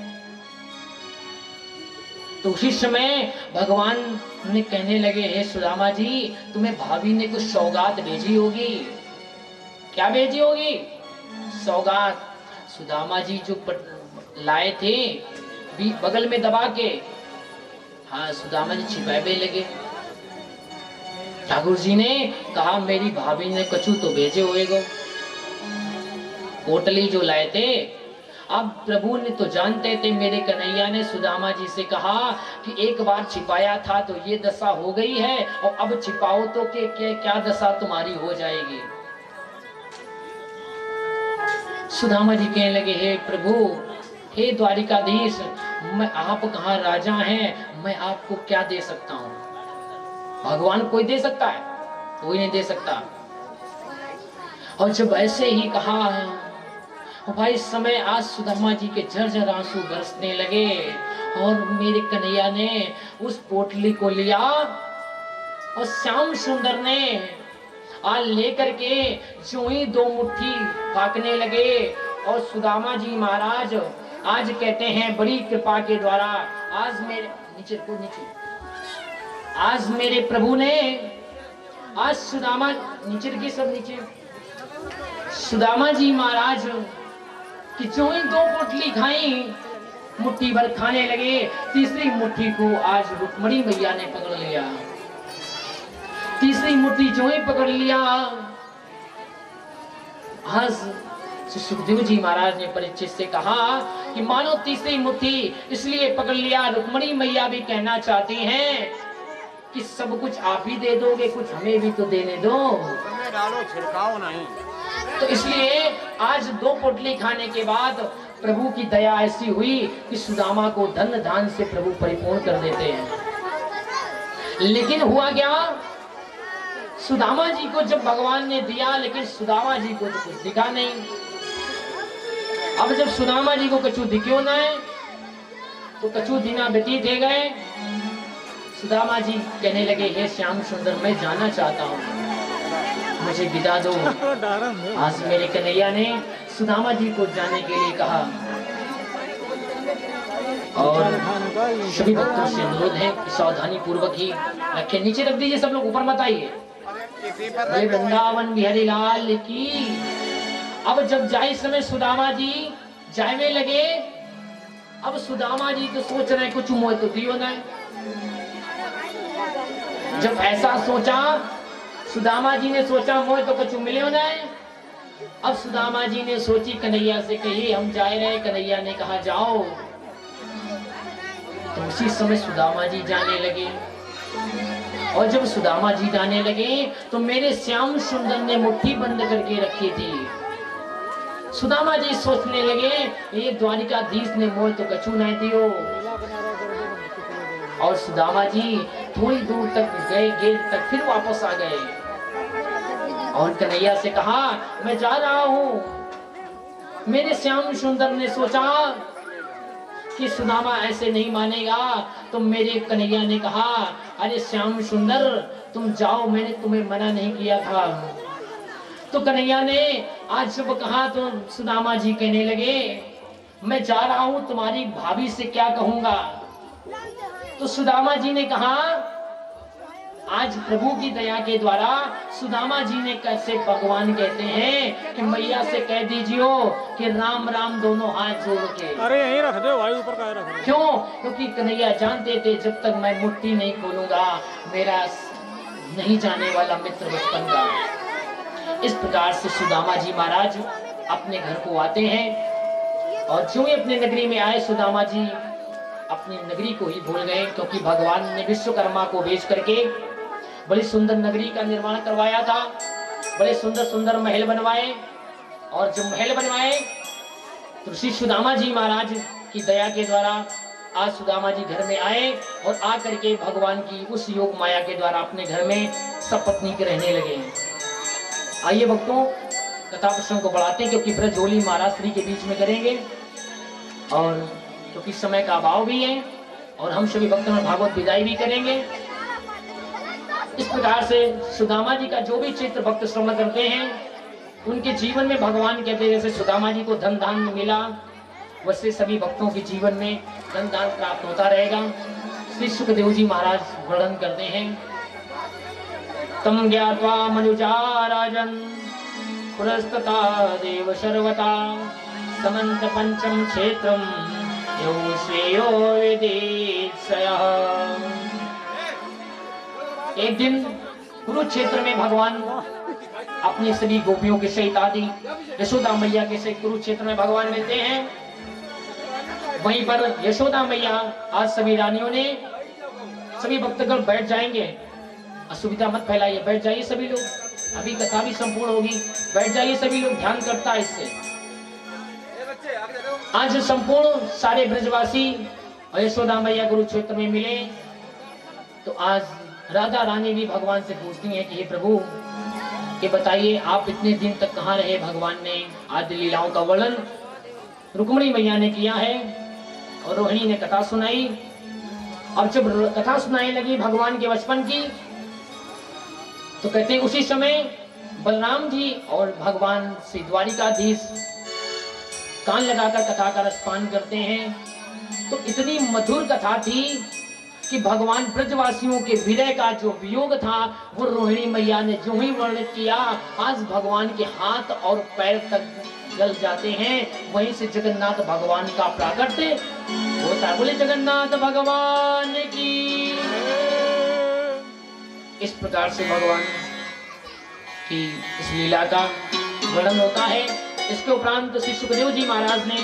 तो उसी समय भगवान ने कहने लगे हे सुदामा जी तुम्हें भाभी ने कुछ सौगात भेजी होगी। क्या भेजी होगी? सौगात। सुदामा जी जो लाए थे बगल में दबा के, हाँ सुदामा जी छिपाए लगे। ठाकुर जी ने कहा मेरी भाभी ने कछु तो भेजे हुए गो, पोटली जो लाए थे। अब प्रभु ने तो जानते थे, मेरे कन्हैया ने सुदामा जी से कहा कि एक बार छिपाया था तो ये दशा हो गई है और अब छिपाओ तो क्या दशा तुम्हारी हो जाएगी। सुदामा जी कहने लगे हे प्रभु, हे द्वारिकाधीश, मैं आप कहाँ राजा हैं, मैं आपको क्या दे सकता हूँ? भगवान कोई दे सकता है? कोई नहीं दे सकता। और जब ऐसे ही कहा भाई इस समय आज सुदामा जी के झरझर आंसू बरसने लगे और मेरे कन्हैया ने उस पोटली को लिया और श्याम सुंदर ने आज लेकर के जो ही 2 मुट्ठी फाकने लगे। और सुदामा जी महाराज आज कहते हैं बड़ी कृपा के द्वारा आज मेरे नीचे आज मेरे प्रभु ने आज सुदामा नीचे सब नीचे सुदामा जी महाराज कि जो ही 2 पोटली खाई मुट्ठी भर खाने लगे, तीसरी मुट्ठी को आज रुक्मणी मैया ने पकड़ लिया। तीसरी मुट्ठी जो ही पकड़ लिया, आज सुखदेव जी महाराज ने परीक्षित से कहा कि मानो तीसरी मुट्ठी इसलिए पकड़ लिया, रुक्मणी मैया भी कहना चाहती हैं कि सब कुछ आप ही दे दोगे, कुछ हमें भी तो देने दो, डालो छिड़काओ नहीं। तो इसलिए आज 2 पोटली खाने के बाद प्रभु की दया ऐसी हुई कि सुदामा को धन धान से प्रभु परिपूर्ण कर देते हैं। लेकिन हुआ क्या, सुदामा जी को जब भगवान ने दिया, लेकिन सुदामा जी को तो कुछ दिखा नहीं। अब जब सुदामा जी को कछु दिख्यो ना है, तो कछु दिना व्यतीत हो गए। सुदामा जी कहने लगे, हे श्याम सुंदर, मैं जाना चाहता हूँ, मुझे विदा दो। आज मेरे कन्हैया ने सुदामा जी को जाने के लिए कहा और सभी भक्तों से अनुरोध है कि सावधानी पूर्वक ही रखे। नीचे रख दीजिए, सब लोग ऊपर मत आइए। वृंदावन बिहारी लाल की। अब जब जाए समय सुदामा जी जाने लगे, अब सुदामा जी तो सोच रहे कुछ मोह तो दियो ना। जब ऐसा सोचा, सुदामा जी ने सोचा मोह तो कुछ मिले ना। अब सुदामा जी ने सोची कन्हैया से कहिए हम जा रहे। कन्हैया ने कहा जाओ। तो उसी समय सुदामा जी जाने लगे, और जब सुदामा जी जाने लगे तो मेरे श्याम सुंदर ने मुट्ठी बंद करके रखी थी। सुदामा जी सोचने लगे, ये द्वारिकाधीश ने मोह तो कछु नहीं दियो। और सुदामा जी थोड़ी दूर तक गए, गेट तक, फिर वापस आ गए और कन्हैया से कहा मैं जा रहा हूँ। मेरे श्याम सुंदर ने सोचा कि सुदामा ऐसे नहीं मानेगा, तो मेरे कन्हैया ने कहा अरे श्याम सुंदर तुम जाओ, मैंने तुम्हें मना नहीं किया था। तो कन्हैया ने आज जब कहा तो सुदामा जी कहने लगे मैं जा रहा हूँ, तुम्हारी भाभी से क्या कहूंगा। तो सुदामा जी ने कहा आज प्रभु की दया के द्वारा सुदामा जी ने कैसे भगवान कहते हैं कि मैया से कह दीजियो कि राम राम दोनों हाथ जोड़ के। अरे यहीं रख दो भाई, ऊपर का रख दो। क्यों? क्योंकि कन्हैया जानते थे जब तक मैं मुट्ठी नहीं खोलूंगा मेरा नहीं जाने वाला मित्र बचपन का। इस प्रकार से सुदामा जी महाराज अपने घर को आते हैं, और जो ही अपने नगरी में आए सुदामा जी अपनी नगरी को ही भूल गए, क्योंकि भगवान ने विश्वकर्मा को भेज करके बड़ी सुंदर नगरी का निर्माण करवाया था। बड़े सुंदर सुंदर महल बनवाए, और जब महल बनवाए तो श्री सुदामा जी महाराज की दया के द्वारा आज सुदामा जी घर में आए, और आकर के भगवान की उस योग माया के द्वारा अपने घर में सपत्नी के रहने लगे। आइए भक्तों कथा प्रसंग को बढ़ाते हैं, क्योंकि ब्रजोली महाराज श्री के बीच में करेंगे, और क्योंकि समय का अभाव भी है, और हम सभी भक्तों में भागवत विदाई भी करेंगे। इस प्रकार से सुदामा जी का जो भी चित्र भक्त श्रवण करते हैं, उनके जीवन में भगवान कहते जैसे सुदामा जी को धन धान मिला, वैसे सभी भक्तों के जीवन में धन धान प्राप्त होता रहेगा। श्री सुखदेव जी महाराज वर्णन करते हैं, तम ज्ञात्वा मनुजा राजन पुरस्तता देव सर्वता समंत पंचम क्षेत्रम यो श्रेयो विदित्सयः। एक दिन कुरुक्षेत्र में भगवान अपनी सभी गोपियों के सहित आदि यशोदा मैया के सहित कुरुक्षेत्र में भगवान मिलते हैं। वहीं पर यशोदा मैया आज सभी रानियों ने सभी भक्तगण बैठ जाएंगे, असुविधा मत फैलाइए, बैठ जाइए सभी लोग, अभी कथा भी संपूर्ण होगी, बैठ जाइए सभी लोग, ध्यान करता है इससे। आज संपूर्ण सारे ब्रजवासी और यशोदा मैया कुरुक्षेत्र में मिले, तो आज राधा रानी भी भगवान से पूछती हैं कि हे प्रभु ये बताइए आप इतने दिन तक कहाँ रहे। भगवान ने आदि लीलाओं का वर्णन रुक्मणी मैया ने किया है, और रोहिणी ने कथा सुनाई। और जब कथा सुनाने लगी भगवान के बचपन की, तो कहते हैं उसी समय बलराम जी और भगवान श्री द्वारिकाधीश कान लगाकर कथा का रसपान करते हैं। तो इतनी मधुर कथा थी कि भगवान ब्रजवासियों के विरह का जो वियोग था वो रोहिणी मैया ने जो ही वर्णित किया, आज भगवान के हाथ और पैर तक जल जाते हैं। वहीं से जगन्नाथ भगवान का प्राकट्य होता है। बोले जगन्नाथ भगवान की। इस प्रकार से भगवान की इस लीला का वर्णन होता है। इसके उपरांत श्री सुखदेव जी महाराज ने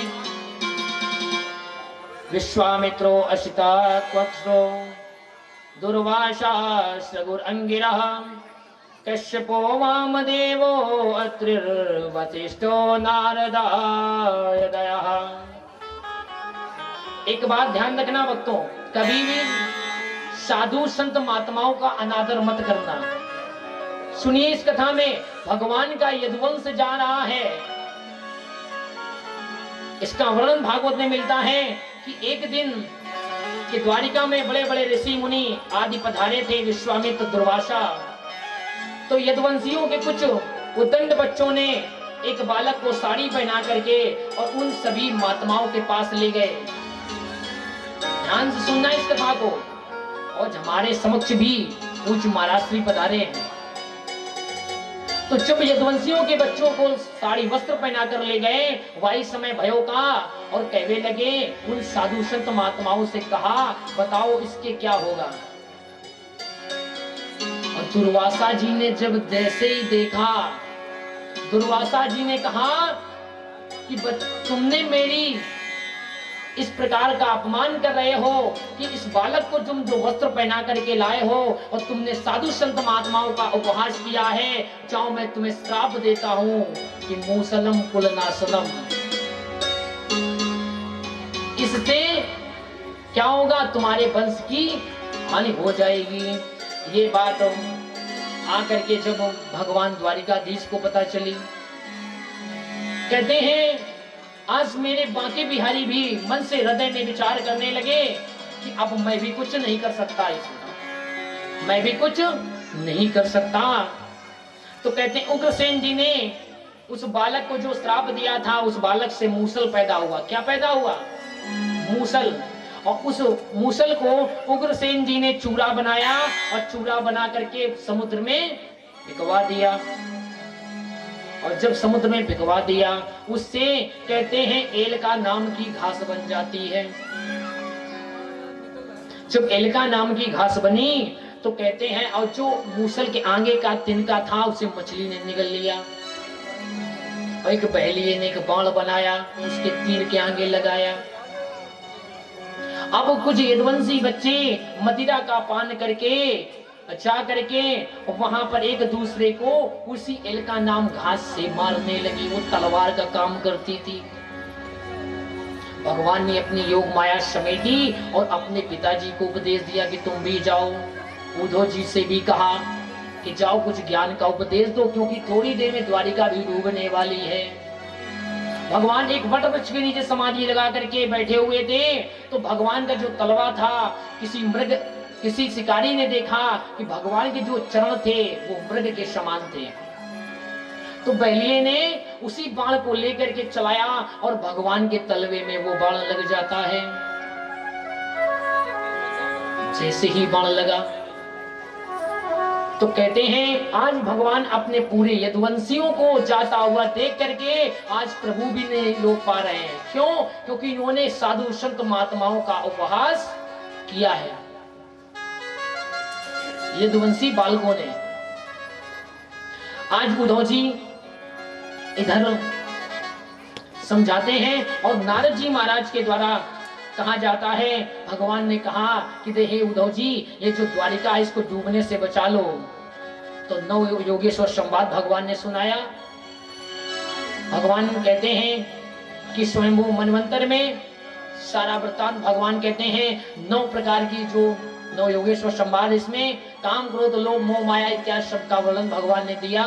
विश्वामित्रो अशिता क्वक्षो दुर्वासा सगुर अंगिरः कश्यपो वामदेवो अत्रिर्वसिष्ठो नारदाय दयः। एक बात ध्यान रखना भक्तों, कभी भी साधु संत महात्माओं का अनादर मत करना। सुनिए, इस कथा में भगवान का यदुवंश जा रहा है। इसका वर्णन भागवत में मिलता है कि एक दिन कि द्वारिका में बड़े बड़े ऋषि मुनि आदि पधारे थे, विश्वामित्र, दुर्वासा। तो यदुवंशियों के कुछ उद्दंड बच्चों ने एक बालक को साड़ी पहना करके और उन सभी महात्माओं के पास ले गए। ध्यान से सुनना इस कथा को। और हमारे समक्ष भी पूज्य महाराज श्री पधारे हैं। तो जब यदुवंशियों के बच्चों को साड़ी वस्त्र पहना कर ले गए, वही समय भयो का और कहने लगे, उन साधु संत महात्माओं से कहा, बताओ इसके क्या होगा। और दुर्वासा जी ने जब जैसे ही देखा, दुर्वासा जी ने कहा कि तुमने मेरी इस प्रकार का अपमान कर रहे हो कि इस बालक को तुम जो वस्त्र पहना करके लाए हो और तुमने साधु संत महात्माओं का उपहास किया है, जाओ मैं तुम्हें श्राप देता हूं कि मूसलम कुलनाशनम। इससे क्या होगा, तुम्हारे वंश की हानि हो जाएगी। ये बात आकर के जब भगवान द्वारिकाधीश को पता चली, कहते हैं आज मेरे बांके बिहारी भी मन से हृदय में विचार करने लगे कि अब मैं भी कुछ नहीं कर सकता, इसमें मैं भी कुछ नहीं कर सकता। तो कहते हैं उग्रसेन जी ने उस बालक को जो श्राप दिया था, उस बालक से मूसल पैदा हुआ। क्या पैदा हुआ? मूसल। और उस मूसल को उग्रसेन जी ने चूरा बनाया और चूरा बना करके समुद्र में भिगवा दिया। और जब समुद्र में भिगवा दिया, उससे कहते हैं एलका नाम की घास बन जाती है। जब एलका नाम की घास बनी तो कहते हैं, और जो मूसल के आगे का तिनका था उसे मछली ने निगल लिया। और एक बहेलिये ने एक बाण बनाया, उसके तीर के आगे लगाया। अब कुछ यदुवंशी बच्चे मदिरा का पान करके जा करके वहां पर एक दूसरे को उसी एलका नाम घास से मारने लगी। वो तलवार का काम करती थी। भगवान ने अपनी योग माया समेटी और अपने पिताजी को उपदेश दिया कि तुम भी जाओ। उद्धव जी से भी कहा कि जाओ कुछ ज्ञान का उपदेश दो, क्योंकि थोड़ी देर में द्वारिका भी डूबने वाली है। भगवान एक वट वृक्ष के नीचे समाधि लगा करके बैठे हुए थे। तो भगवान का जो तलवा था, किसी शिकारी ने देखा कि भगवान के जो चरण थे वो मृग के समान थे। तो बहेलिये ने उसी बाण को लेकर के चलाया और भगवान के तलवे में वो बाण लग जाता है। जैसे ही बाण लगा तो कहते हैं आज भगवान अपने पूरे यदुवंशियों को जाता हुआ देख करके आज प्रभु भी नहीं लोग पा रहे हैं। क्यों? क्योंकि इन्होंने साधु संत महात्माओं का उपहास किया है। यदुवंशी बालकों ने। आज उद्धव जी इधर समझाते हैं और नारद जी महाराज के द्वारा कहा जाता है, भगवान ने कहा कि हे उद्धव जी, ये जो द्वारिका है इसको डूबने से बचा लो। तो नव योगेश्वर संवाद भगवान ने सुनाया। भगवान कहते हैं कि स्वयंभू मनवंतर में सारा वृत्तांत भगवान कहते हैं 9 प्रकार की जो नव योगेश्वर संवाद, इसमें काम क्रोध लोभ मोह माया इत्यादि सब का वर्णन भगवान ने दिया।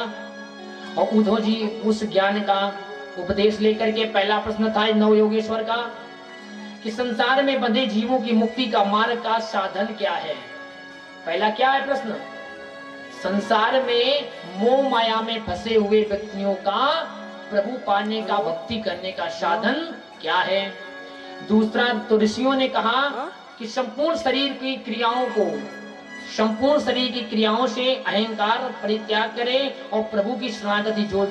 और उद्धव जी उस ज्ञान का उपदेश लेकर के पहला प्रश्न था नव योगेश्वर का कि संसार में बंधे जीवों की मुक्ति का मार्ग का साधन क्या है। पहला क्या है प्रश्न? संसार में मोह माया में फंसे हुए व्यक्तियों का प्रभु पाने का, भक्ति करने का साधन क्या है। दूसरा, तो ऋषियों ने कहा कि संपूर्ण शरीर की क्रियाओं को, संपूर्ण शरीर की क्रियाओं से अहंकार परित्याग करे और प्रभु की शरणागति जो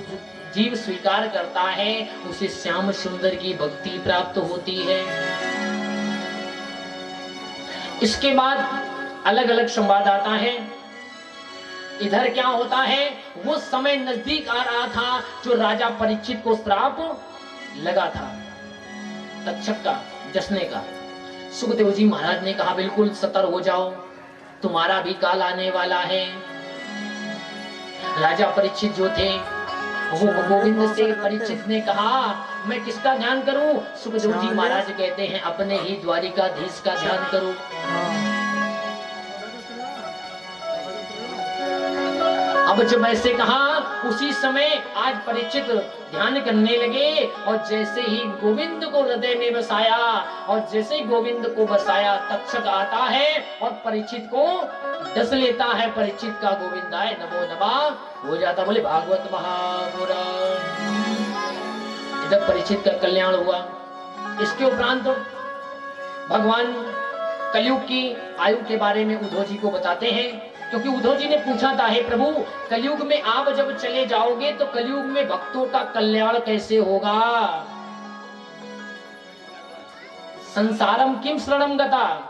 जीव स्वीकार करता है उसे श्याम सुंदर की भक्ति प्राप्त होती है। इसके बाद अलग अलग संवाद आता है इधर क्या होता है, वो समय नजदीक आ रहा था जो राजा परीक्षित को श्राप लगा था तक्षक का, जसने का। सुखदेव जी महाराज ने कहा बिल्कुल सतर्क हो जाओ, तुम्हारा भी काल आने वाला है। राजा परीक्षित जो थे वो गोविंद से परीक्षित ने कहा मैं किसका ध्यान करूं? सुखदेव जी महाराज कहते हैं अपने ही द्वारिकाधीश का ध्यान करो। अब जब ऐसे कहा उसी समय आज परीक्षित ध्यान करने लगे और जैसे ही गोविंद को हृदय में बसाया और जैसे ही गोविंद को बसाया तक्षक आता है और परीक्षित को डस लेता है। परीक्षित का गोविंदाय नमो नमः हो जाता। बोले भागवत महापुराण। इधर परीक्षित का कल्याण हुआ। इसके उपरांत भगवान कलयुग की आयु के बारे में उद्धव जी को बताते हैं, क्योंकि उद्धव जी ने पूछा था हे प्रभु कलयुग में आप जब चले जाओगे तो कलयुग में भक्तों का कल्याण कैसे होगा? संसारम किम शरणम गता,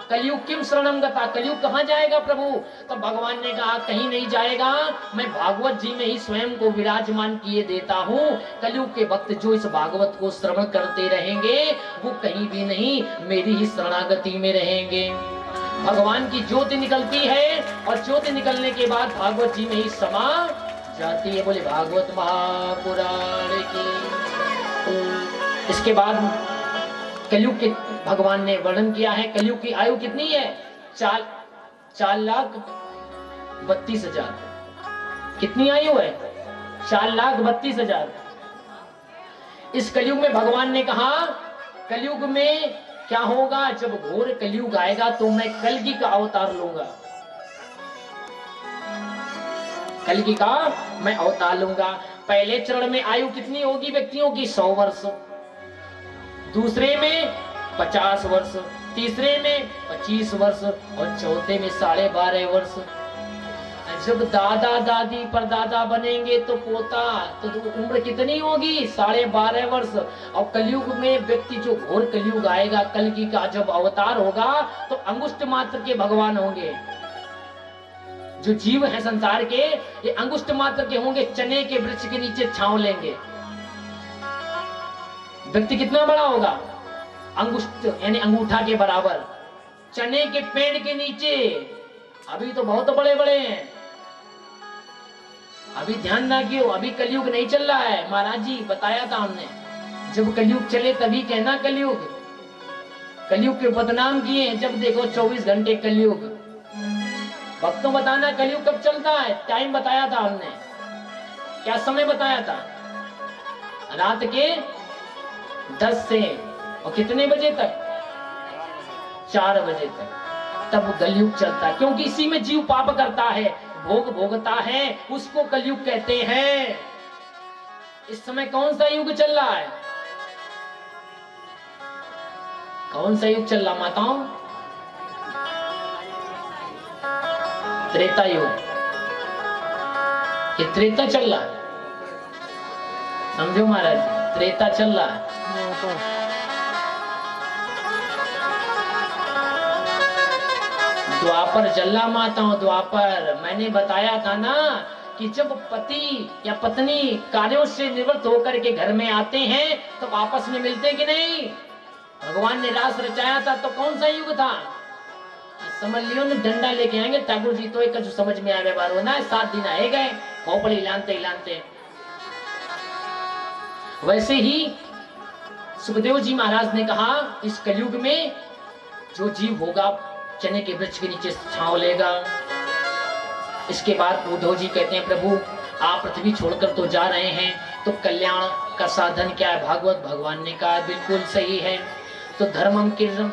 कलयुग किम शरणम गता, कलयुग कहां जाएगा प्रभु? तो भगवान ने कहा कहीं नहीं जाएगा, मैं भागवत जी में ही स्वयं को विराजमान किए देता हूँ। कलयुग के भक्त जो इस भागवत को श्रवण करते रहेंगे वो कहीं भी नहीं, मेरी ही शरणागति में रहेंगे। भगवान की ज्योति निकलती है और ज्योति निकलने के बाद भागवत जी में ही समा जाती है। बोले भागवत महापुराण की। इसके बाद कलयुग के भगवान ने वर्णन किया है। कलयुग की आयु कितनी है? 4,32,000। कितनी आयु है? 4,32,000। इस कलयुग में भगवान ने कहा कलयुग में क्या होगा, जब घोर कलयुग आएगा तो मैं कलगी का अवतार लूंगा। कलगी का मैं अवतार लूंगा। पहले चरण में आयु कितनी होगी व्यक्तियों की? 100 वर्ष, दूसरे में 50 वर्ष, तीसरे में 25 वर्ष और चौथे में 12.5 वर्ष। जब दादा दादी परदादा बनेंगे तो पोता, तो उम्र कितनी होगी? 12.5 वर्ष। और कलयुग में व्यक्ति जो घोर कलयुग आएगा, कलगी का जब अवतार होगा तो अंगुष्ठ मात्र के भगवान होंगे। जो जीव है संसार के ये अंगुष्ठ मात्र के होंगे, चने के वृक्ष के नीचे छांव लेंगे। व्यक्ति कितना बड़ा होगा? अंगुष्ठ यानी अंगूठा के बराबर, चने के पेड़ के नीचे। अभी तो बहुत बड़े बड़े हैं। अभी ध्यान रखियो, अभी कलयुग नहीं चल रहा है। महाराज जी बताया था हमने, जब कलयुग चले तभी कहना कलयुग। कलयुग के बदनाम किए हैं। जब देखो 24 घंटे कलयुग। भक्तों बताना कलयुग कब चलता है? टाइम बताया था हमने। क्या समय बताया था? रात के 10 से और कितने बजे तक? 4 बजे तक। तब कलयुग चलता है, क्योंकि इसी में जीव पाप करता है, भोग भोगता है, उसको कलयुग कहते हैं। इस समय कौन सा युग चल रहा है? कौन सा युग चल रहा माताओं? त्रेता युग। ये त्रेता चल रहा है, समझो महाराज जी, त्रेता चल रहा है। द्वापर चल रहा माताओं, द्वापर। मैंने बताया था ना कि जब पति या पत्नी कार्यों से निवृत्त होकर के घर में आते हैं तो आपस में मिलते कि नहीं? भगवान ने रास रचाया था तो कौन सा युग था? समझ लियो ना, डंडा लेके आएंगे ठाकुर जी तो एक जो समझ में आवे बार होना है। 7 दिन आए गए खोपड़ी हिलाते हिलाते। वैसे ही सुखदेव जी महाराज ने कहा इस कलयुग में जो जीव होगा चने के वृक्ष के नीचे छांव लेगा। इसके बाद उद्धव जी कहते हैं प्रभु आप पृथ्वी छोड़कर तो जा रहे हैं, तो कल्याण का साधन क्या है? भागवत भगवान ने कहा बिल्कुल सही है। तो धर्मम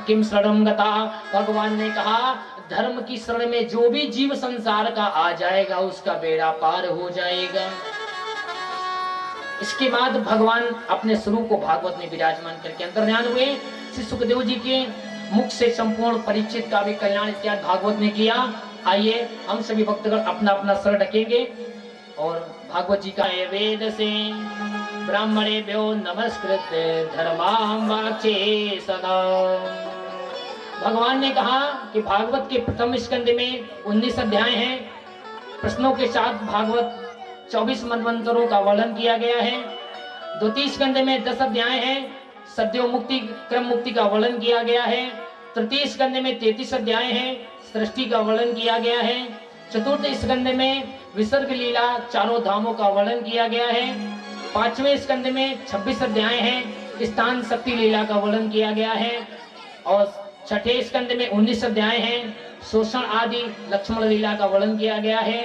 किम शरणम गता, भगवान ने कहा धर्म की शरण में जो भी जीव संसार का आ जाएगा उसका बेड़ा पार हो जाएगा। इसके बाद भगवान अपने स्वरूप को भागवत में विराजमान करके अंतर्ध्यान हुए। श्री सुखदेव जी के मुख से संपूर्ण परीक्षित का भी कल्याण इत्यादि भागवत ने किया। आइए हम सभी भक्तगण अपना अपना सर ढकेंगे और भागवत जी का वेद से ब्राह्मणेभ्यो नमस्कृत्य धर्मां वाचे सदा। भगवान ने कहा कि भागवत के प्रथम स्कंद में 19 अध्याय हैं प्रश्नों के साथ भागवत 24 मनवंतरों का वर्णन किया गया है। द्वितीय स्कंद में 10 अध्याय हैं। सद्यो मुक्ति क्रम मुक्ति का वर्णन किया गया है। तृतीय स्कंद में 33 अध्याय हैं। सृष्टि का वर्णन किया गया है। चतुर्थ स्कंद में विसर्ग लीला चारों धामों का वर्णन किया गया है। पांचवें स्कंद में 26 अध्याय हैं। स्थान शक्ति लीला का वर्णन किया गया है। और छठे स्कंद में 19 अध्याय हैं। शोषण आदि लक्ष्मण लीला का वर्णन किया गया है।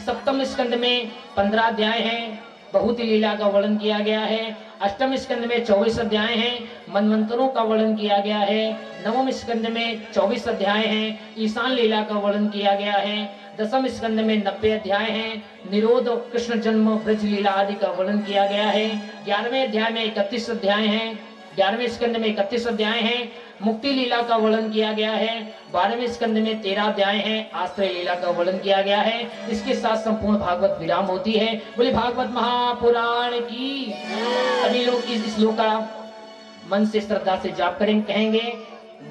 सप्तम स्कंद में 15 अध्याय हैं। बहुत लीला का वर्णन किया गया है। अष्टम स्कंद में 24 अध्याय हैं। मनवंतरों का वर्णन किया गया है। नवम स्कंद में 24 अध्याय हैं। ईशान लीला का वर्णन किया गया है। दसम स्कंद में 90 अध्याय हैं। निरोध कृष्ण जन्म ब्रज लीला आदि का वर्णन किया गया है। 11वें अध्याय में 31 अध्याय हैं। 11वें स्कंद में 31 अध्याय हैं। मुक्ति लीला का वर्णन किया गया है। 12वें स्कंद में 13 अध्याय हैं। आश्रय लीला का वर्णन किया गया है। इसके साथ संपूर्ण भागवत विराम होती है। बोले भागवत महापुराण की। सभी लोग इस श्लोक का मन से श्रद्धा से जाप करेंगे, कहेंगे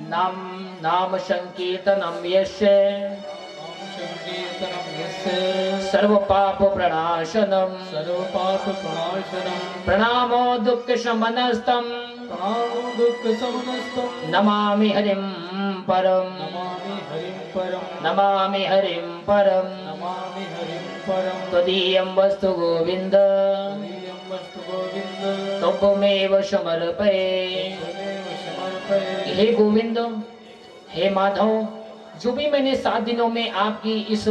नाम नाम संकीर्तनम यस्य सर्व पाप प्रणाशनम प्रणामो दुःख शमनस्तम नमामि हरिं परम नमामि हरिं परम त्वदीयं वस्तु गोविंद त्वमेव समर्पये। हे गोविंद, हे माधव, जो भी मैंने 7 दिनों में आपकी इस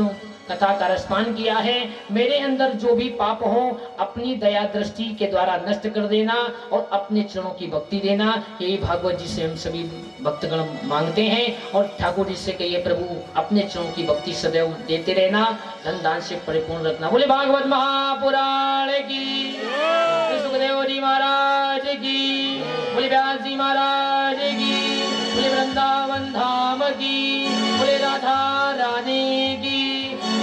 कथा का रसपान किया है, मेरे अंदर जो भी पाप हो अपनी दया दृष्टि के द्वारा नष्ट कर देना और अपने चरणों की भक्ति देना। यही भागवत जी से हम सभी भक्तगण मांगते हैं। और ठाकुर जी से कहिए प्रभु अपने चरणों की भक्ति सदैव देते रहना, धन दान से परिपूर्ण रखना। बोले भागवत महापुराण की। सुखदेव जी महाराज की। बोले व्यास जी महाराज की। बोले वृंदावन धाम की। बोले राधा रानी की।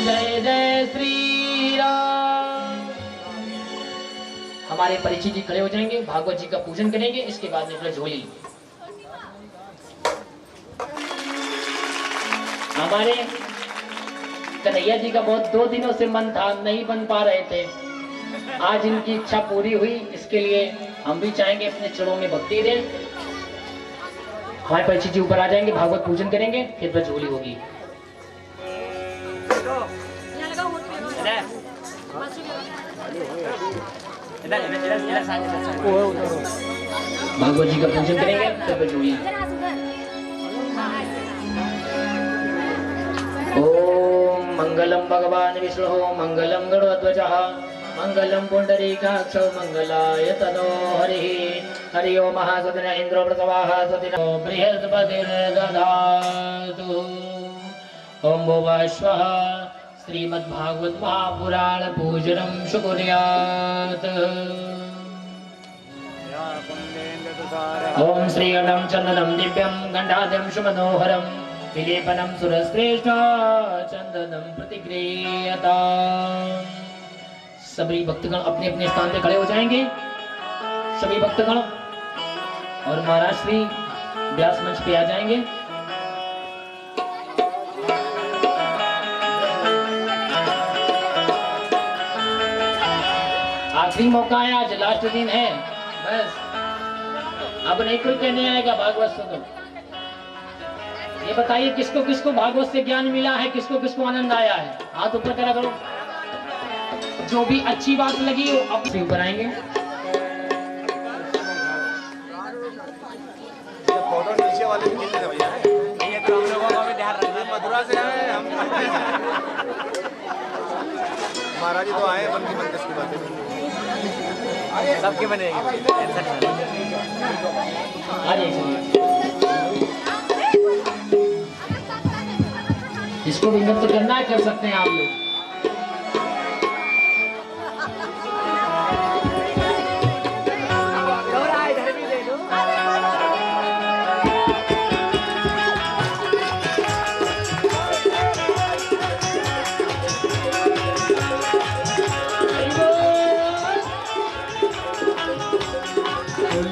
जय जय श्री राम। हमारे परिचित जी खड़े हो जाएंगे, भागवत जी का पूजन करेंगे, इसके बाद में झोली। हमारे कन्हैया जी का बहुत 2 दिनों से मन था, नहीं बन पा रहे थे। आज इनकी इच्छा पूरी हुई, इसके लिए हम भी चाहेंगे अपने चरणों में भक्ति दें। हमारे परिचित जी ऊपर आ जाएंगे, भागवत पूजन करेंगे, फिर प्रज्वली होगी। भागवत जी का पूजन करेंगे, फिर प्रज्वली। ओम मंगलम भगवान विष्णु, मंगलम गरुड़ध्वजः, मंगलम पुंडरीकाक्ष, मंगलाय तनो हरिः। हरि ओम महासुदिन इंद्रो प्रसवाः सुदिनो बृहस्पतिर्दधातु। ओम भुवस्वः। श्रीमद्भागवत महापुराण पूजनम सुकुर्यात्। ओम श्रीगणं चंदनं दिव्यं गंधाद्यं सुमनोहरं विलेपनं सुरश्रेष्ठ चंदनं प्रतिगृह्यता। सभी भक्तगण अपने अपने स्थान पे खड़े हो जाएंगे। सभी भक्तगण और महाराज श्री व्यास मंच पे आ जाएंगे। आखिरी मौका है, आज लास्ट दिन है, बस अब नहीं कोई कहने आएगा भागवत सुनो। ये बताइए किसको किसको भागवत से ज्ञान मिला है, किसको किसको आनंद आया है, हाथ ऊपर करा करो। जो भी अच्छी बात लगी वो अब से ऊपर आएंगे। फोटो नीचे वाले भी खींचने भैया, ये तो हम लोगों का भी ध्यान रखना। मथुरा से आए हम, महाराज जी तो आए बन की बनते की बातें सबके बनेंगे। जिसको भी नृत्य करना है कर सकते हैं आप लोग।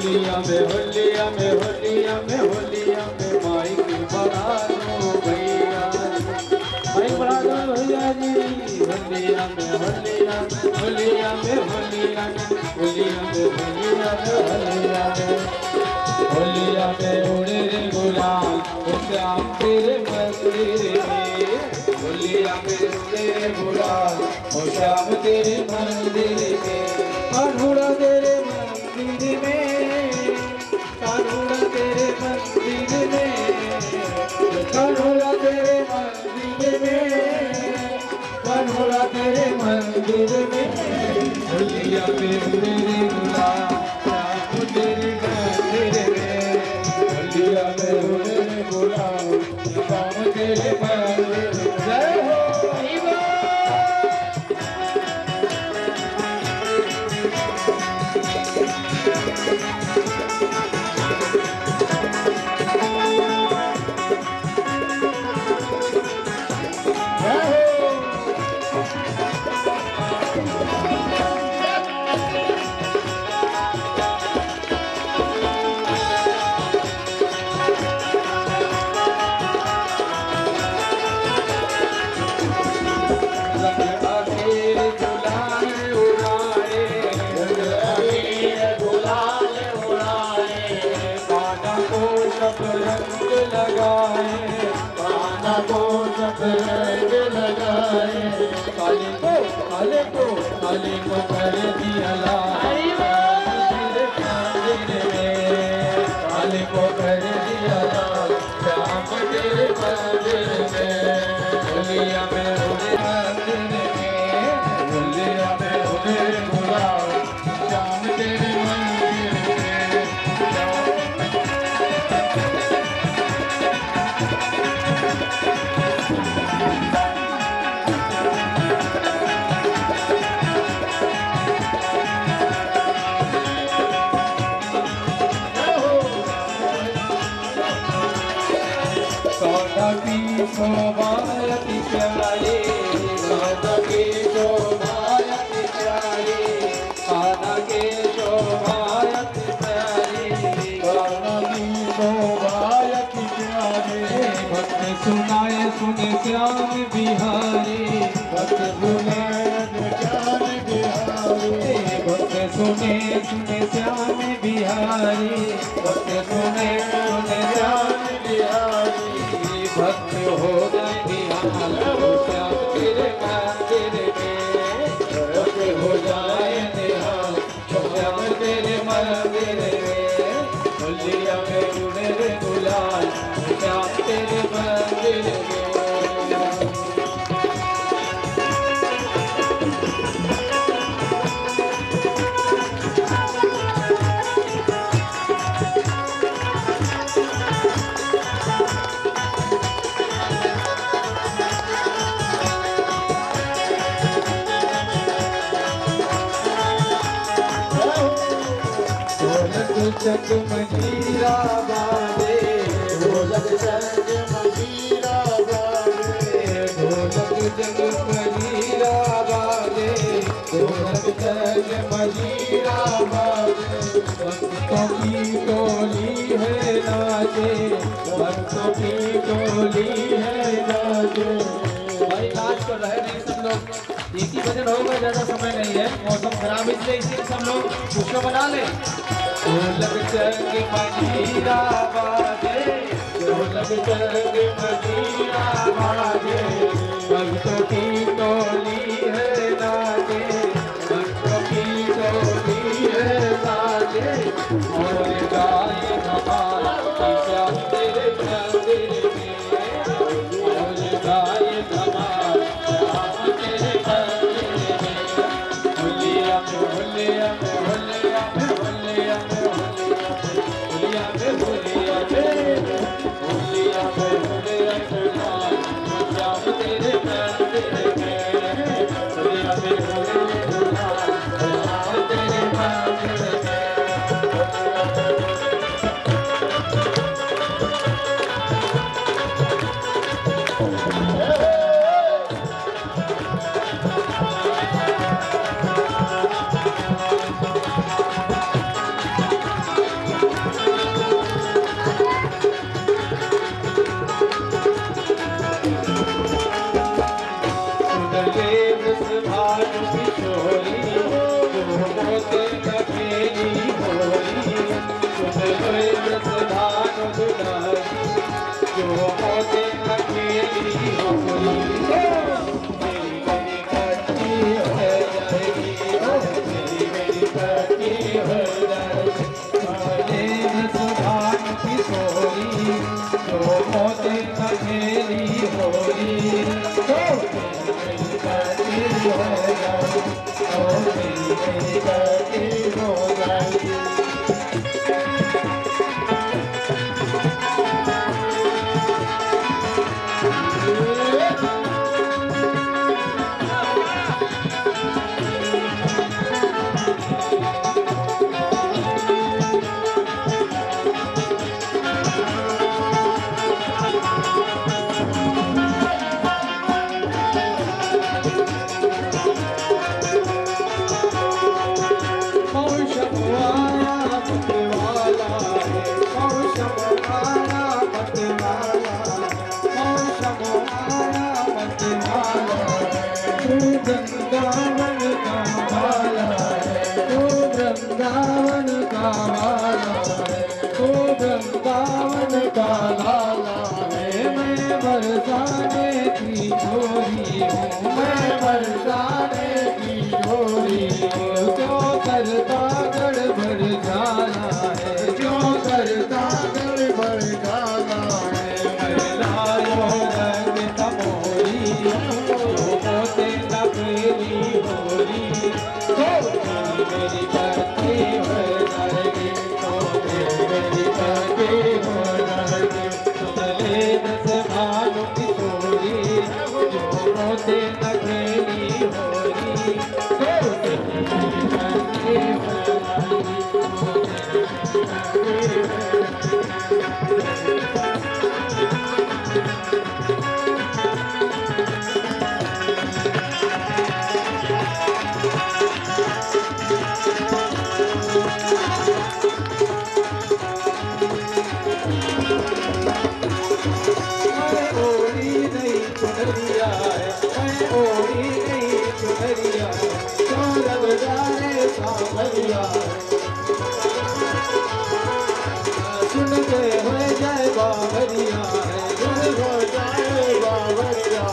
होलिया में माई की बना दो भैया, माई बना दो। भैया जी होलिया में होलिया होलिया में होलिया में होलिया में होलिया में होलिया में होलिया में उड़े रे गुलाल ओ श्याम तेरे मंदिर में होलिया में उड़े रे गुलाल ओ श्याम तेरे मंदिर में कान्हुड़ा तेरे मंदिर में कान्हुड़ा तेरे मंदिर में कान्हुड़ा तेरे मंदिर में कान्हुड़ा तेरे मंदिर में होलिया में उड़े रे गुलाल श्याम तेरे मंदिर में होलिया में उड़े रे गुलाल श्याम तेरे मंदिर में जय हो काले को कर दिया लाल काले को कर दिया लाल श्याम तेरे मंदिर में होलिया में उड़े मंदिर में होलिया में उड़े गुलाल श्याम तेरे मंदिर में शोभायति प्यारे राधा के शोभायति प्यारे राधा के शोभायति प्यारे राधा की शोभायति प्यारे भक्त सुनाए सुने श्याम बिहारी भक्त सुनाए श्याम बिहारी भक्त सुने सुने श्याम बिहारी भक्त सुने सुने श्याम बिहारी भक्त हो गए निहाल श्याम तेरे मंदिर में भक्त हो जाए निहाल श्याम तेरे मंदिर में होलिया में उड़े रे गुलाल श्याम तेरे मंदिर में जग मजीरा बाजे ढोलक जग मजीरा बाजे ढोलक जग मजीरा बाजे ढोलक जग मजीरा बाजे भक्तों की टोली है नाचे भक्तों की टोली है नाचे भाई नाच कर रहे नहीं सब लोग एक ही भजन होगा ज्यादा समय नहीं है मौसम खराब इसलिए इसी सब लोग खुशियों मना ले ढोलक जग मजीरा बाजे ढोलक जग मजीरा बाजे भक्तों की टोली है नाचे भक्तों की टोली है नाचे और गाए धमाल श्याम तेरे मंदिर में और गाए धमाल श्याम तेरे मंदिर में होलिया में होलिया में होलिया में होलिया में होलिया में होलिया में होलिया में श्याम तेरे मंदिर भानु किशोरी जो मोते न खेली होली सुन लो रस भानु दुलारी जो मोते न खेली होली मेरी मेरी कच्ची हो जाएगी मेरी कच्ची हो जाएगी भले रस भानु किशोरी जो मोते न खेली होली मेरी कच्ची हो जाएगी मेरी कच्ची हो जाएगी वृंदावन का लाला लाला है मैं बरसाने की छोरी हूँ मैं बरसाने की छोरी क्यों करता गड़बड़ जाला है क्यों करता गड़बड़ जाला है मैं लायो रंग तमोरी मोते न फेरी होली मेरी बत्ती हो जाएगी मेरी बत्ती हो जाएगी सुनले दस भानु किशोरी जो मोते न खेली होली मेरी बत्ती हो जाएगी सुन के हो जाए बावरिया सुन हो जाए बावरिया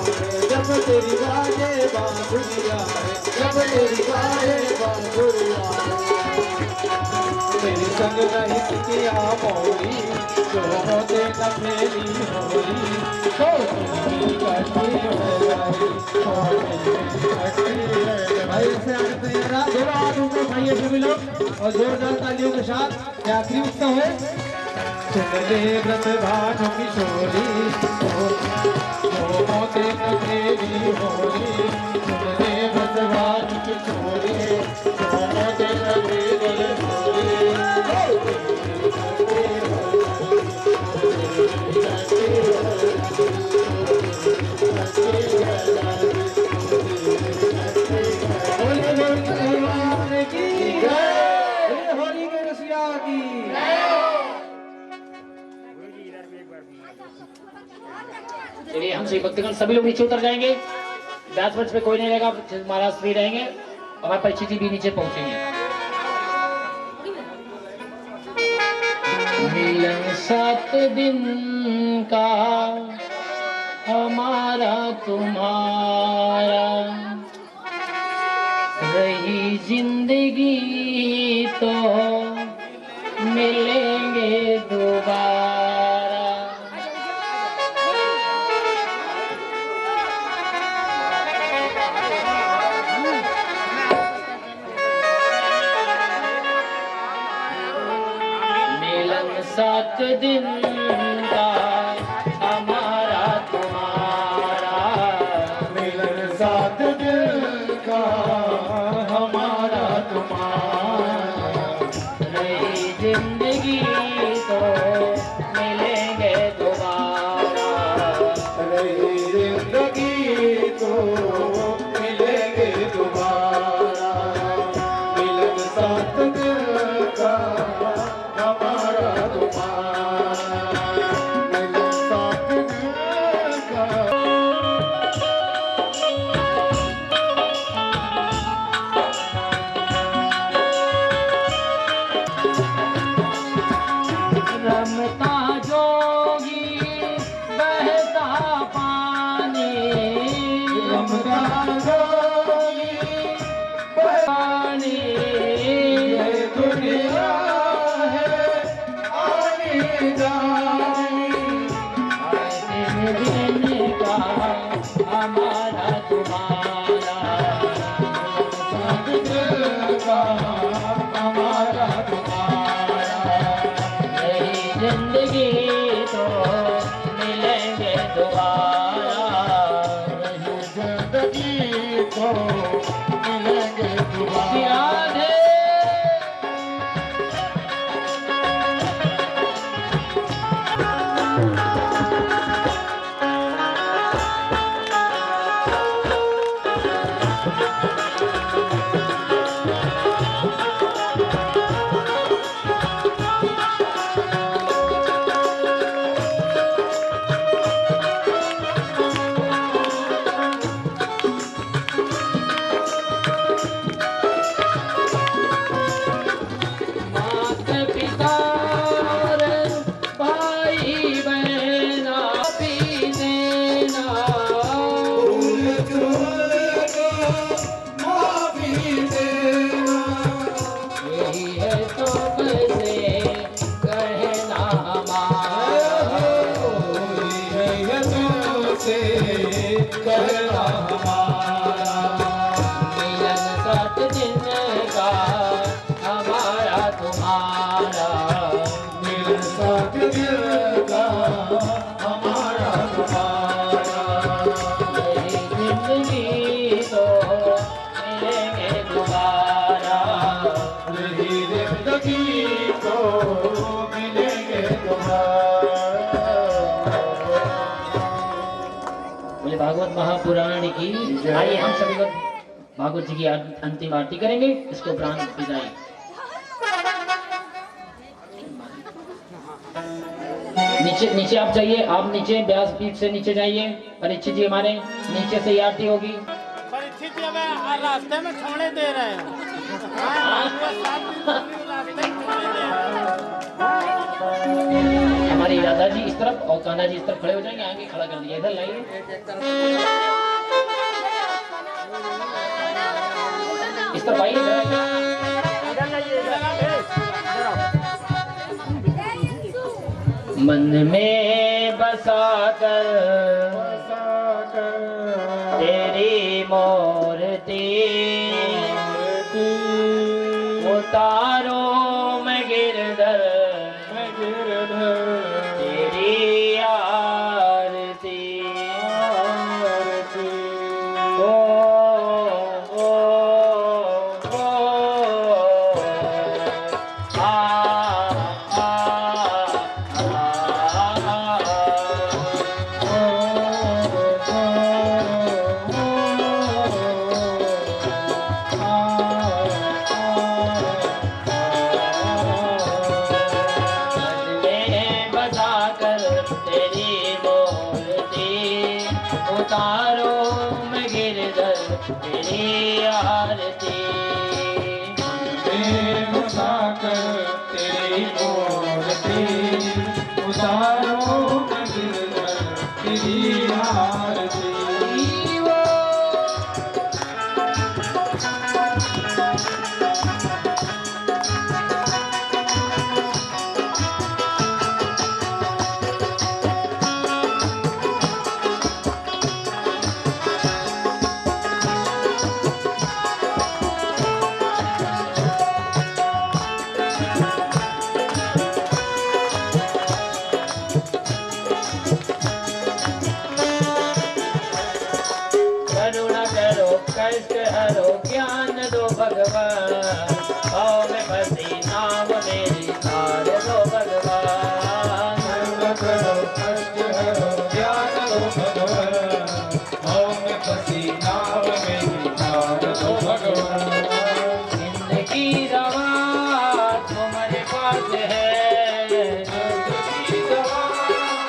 जब तेरी बाजे बांसुरिया जब तेरी बाजे बांसुरिया तेरी संग नहीं सिकिया मोरी जो होते न फेरी होली तो मेरी कटी हो जाएगी भाई से आगे दोनों हाथ ऊपर भाइयों से मिलो और जोरदार तालियों के साथ आखिरी उत्सव है सुन ले व्रत भानु किशोरी मोते न खेली होली सुन ले व्रत भानु किशोरी मोते न खेली होली चलिए हम श्री भक्तगण सभी लोग नीचे उतर जाएंगे। 10 मंच पे कोई नहीं रहेगा, महाराज फ्री रहेंगे और हमारे परिचित जी भी नीचे पहुंचेंगे। मिलन 7 दिन का हमारा तुम्हारा रही जिंदगी तो मिलेंगे दोबारा। मिलन 7 दिन का हमारा तुम्हारा मिलन 7 दिन का हमारा तुम्हारा नई जिंदगी तो मिलेंगे दोबारा। रही जिंदगी तो मिलेंगे दोबारा। मिलन 7 दिन का हमारा तुम्हारा मिलन 7 दिन का जिंदगी तो मिलेंगे दोबारा, जिंदगी तो मिलेंगे दोबारा। भागवत महापुराण की। आइए हम सभी लोग भागवत जी की अंतिम आरती करेंगे, इसके उपरांत विदाई। नीचे नीचे आप जाइए, आप नीचे व्यास पीठ से नीचे जाइए। परीक्षित जी हमारे नीचे से ही आरती होगी। परीक्षित जी हमें रास्ते में छोड़े दे रहे हैं। हमारी राधा जी इस तरफ और कान्हा जी इस तरफ खड़े हो जाएंगे, आगे खड़ा कर दिया, इधर लाइए। इस तरफ आइए, मन में बसा कर तेरी मूर्ति उतारो मैं गिरधर तेरी आरती। ओ ओ ओ आ उतारो मैं गिरधर तेरी आरती। तेरी मूर्ति उतारो मैं गिरधर तेरी आरती। कष्ट हरो ज्ञान दो भगवान, भाव में फंसी नाव मेरी तार दो भगवान। कष्ट हरो ज्ञान दो भगवान, भाव में फंसी नाव मेरी तार दो भगवान। जिंदगी दवा तुम्हारे पास है, जिंदगी दवा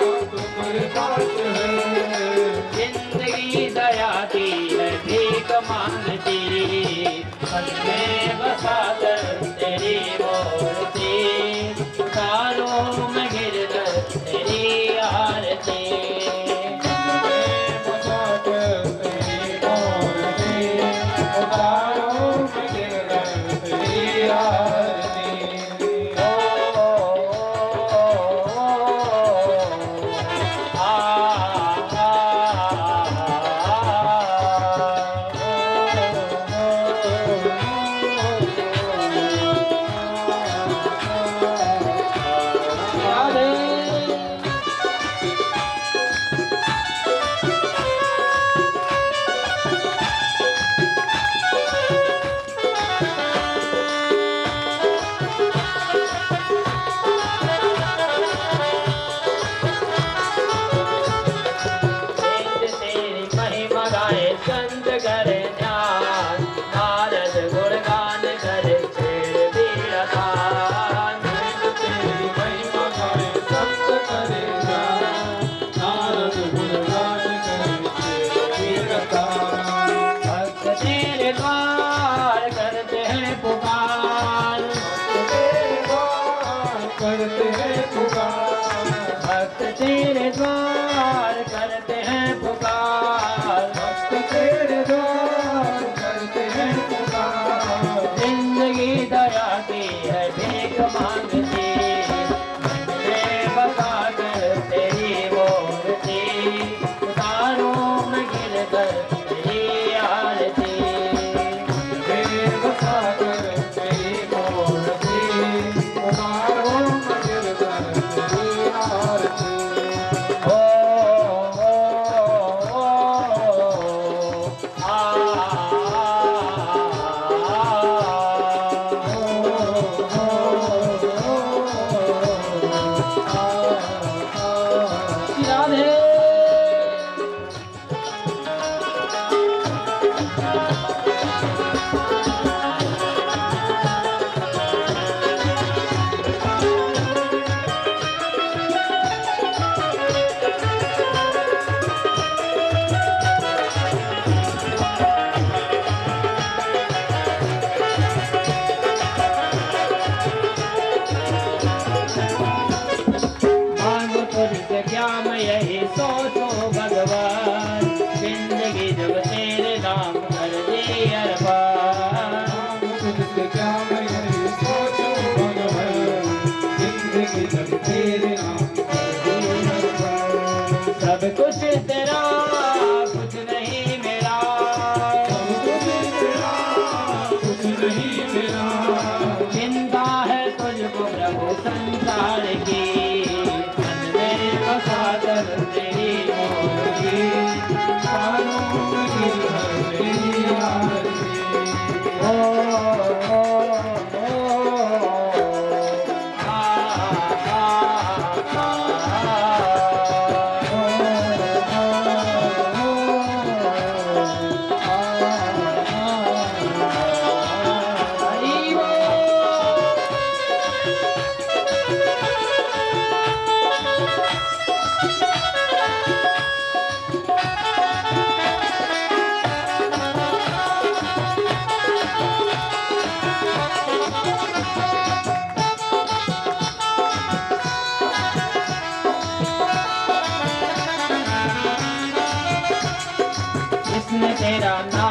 तुम्हारे पास है। जिंदगी दया दी है भीख मांगती, मन में बसा कर तेरी मूर्ति उतारो मैं गिरधर तेरी आरती। मन में बसा कर तेरी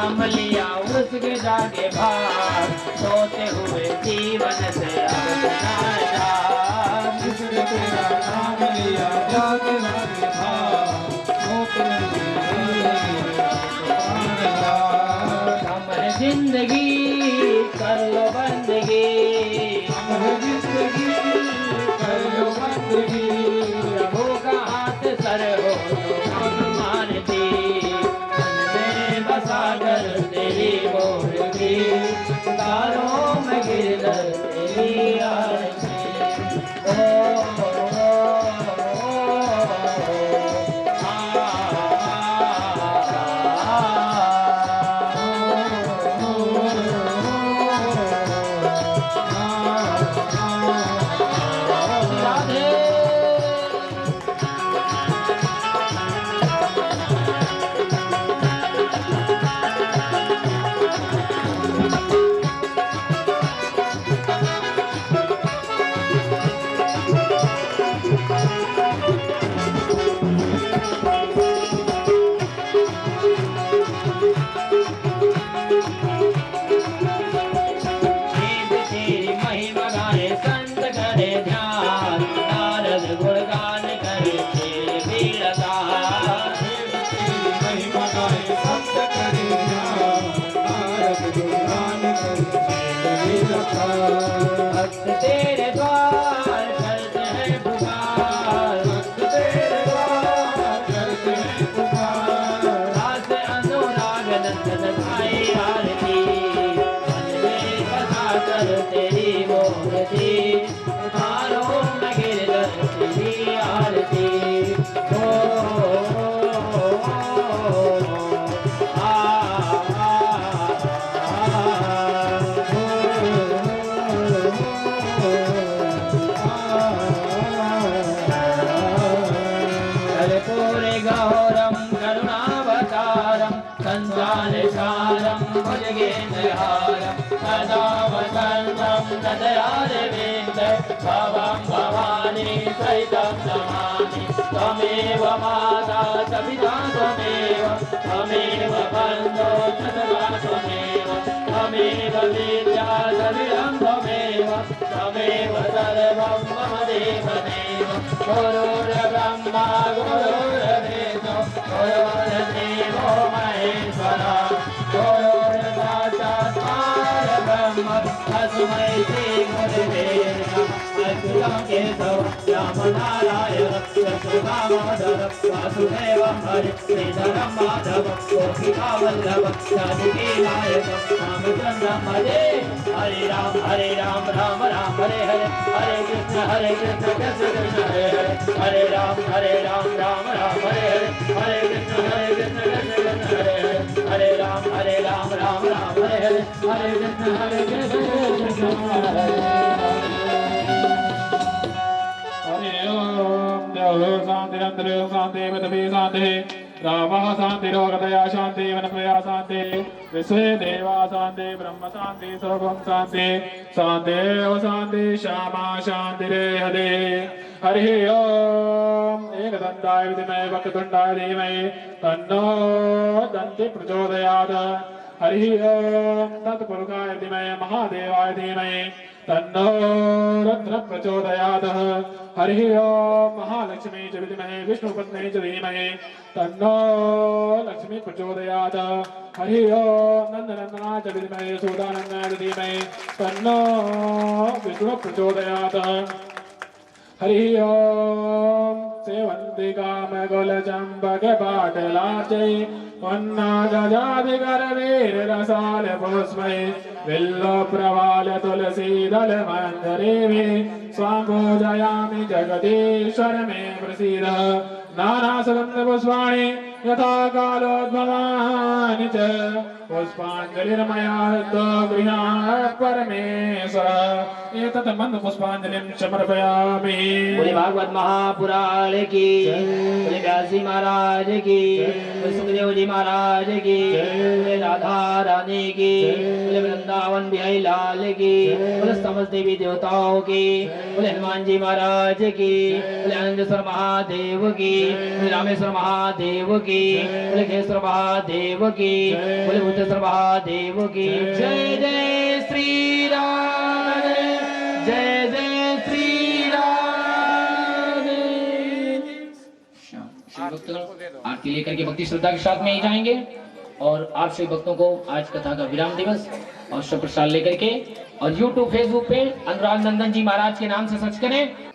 थाम लिया उसके जाके भाग, सोते हुए जीवन से अब ना जा। जिसने तेरा नाम लिया जाके भागे भाग, सोते हुए हम है जिंदगी कर लो बंदगी, जिंदगी कर लो बंदगी, प्रभु का हाथ सर हो तो आसमान दी, मेरे बसा कर तेरी मोरगी, तारों में गिर तेरी आरती। तेरे द्वार करते हैं पुकार, तेरे द्वार करते हैं पुकार, दास अनुराग नंदन भाई आरती, मन में बसा कर तेरी मूर्ति, तारों में गिर तेरी आरती। गौरम करुणावतारम संसारसारम भुजगेन्द्रहारम सदा वसंतम तदयादेवेन्द्र भवं भवानी सहितं नमामि। त्वमेव माता च पिता त्वमेव, त्वमेव बन्धो च सखा त्वमेव, त्वमेव विद्या सलिलं त्वमेव, त्वमेव सर्वं मम देवदेव। गुरुर्ब्रह्मा गुरुर्विष्णु गुरुर्देवो महेश्वरा, गुरुर्साक्षात् परब्रह्म तस्मै श्री गुरवे नमः। अच्युतं केशवं रामनारायणं शत्रुघ्नमाधवं वासुदेवं हरिं श्रीधरं माधवं गोपिकावल्लभं जानकीनायकं रामचन्द्रं भजे। हरे राम राम राम हरे हरे, हरे कृष्ण कृष्ण कृष्ण हरे हरे, हरे राम राम राम हरे हरे, हरे कृष्ण कृष्ण हरे हरे, हरे राम राम राम हरे हरे, हरे कृष्ण कृष्ण हरे हरे। हरि ओम। देवो शांतिरंतरो शांति पृथ्वी शांति, रामः शांतिरोगतया शांति वनप्रया शांति, विश्वे देवा शांति ब्रह्म शांति सर्वं शांति, शांतिरेव शांति श्यामा शांतिरेहते। हरि ओम। एकदन्ताय विद्महे वक्रतुण्डाय धीमहि तन्नो दन्ति प्रचोदयात्। हरि ओम। तत्पुरुषाय विद्महे महादेवाय धीमहि तन्नो रुद्र प्रचोदयात्। हरि ओम। महालक्ष्मी च विद्महे विष्णुपत्नी च धीमहि तन्नो लक्ष्मी प्रचोदयात्। हरि ओम। नन्दनन्दनाय च विद्महे सूदानन्दाय च धीमहि तन्नो विष्णु प्रचोदयात्। हरि ओम। सेवन्ति कामकुलचम्पक पाटलार्चै पुन्नागजादिगरवीररसाल पुष्पै बिल्व प्रवाल तुलसीदल मन्दिरे स्वां पूजयामि जगदीश्वर मे प्रसीद। नानासुगन्धपुष्पाणि यथा कालोद्भवानि च पुष्पाञ्जलिर्मया गृहात् परमेश्वर। एतत् मन्दपुष्पाञ्जलिं समर्पयामि। बोले भागवत महापुराण की, बोले व्यासी महाराज की, बोले सुखदेव जी महाराज की, बोले राधा रानी की, बोले वृंदावन बिहारी लाल की, बोले समस्त देवी देवताओं की, बोले हनुमान जी महाराज की, बोले अनंतेश्वर महादेव की, बोले रामेश्वर महादेव की, बोले केशव महादेव की, बोले भूतेश्वर महादेव की। जय जय श्री राम, जय जय श्री राम। श्री भक्तगण आरती लेकर के भक्ति श्रद्धा के साथ में ही जाएंगे और आप सभी भक्तों को आज कथा का विराम दिवस और सब प्रसाद लेकर के और YouTube फेसबुक पे अनुराग नंदन जी महाराज के नाम से सर्च करें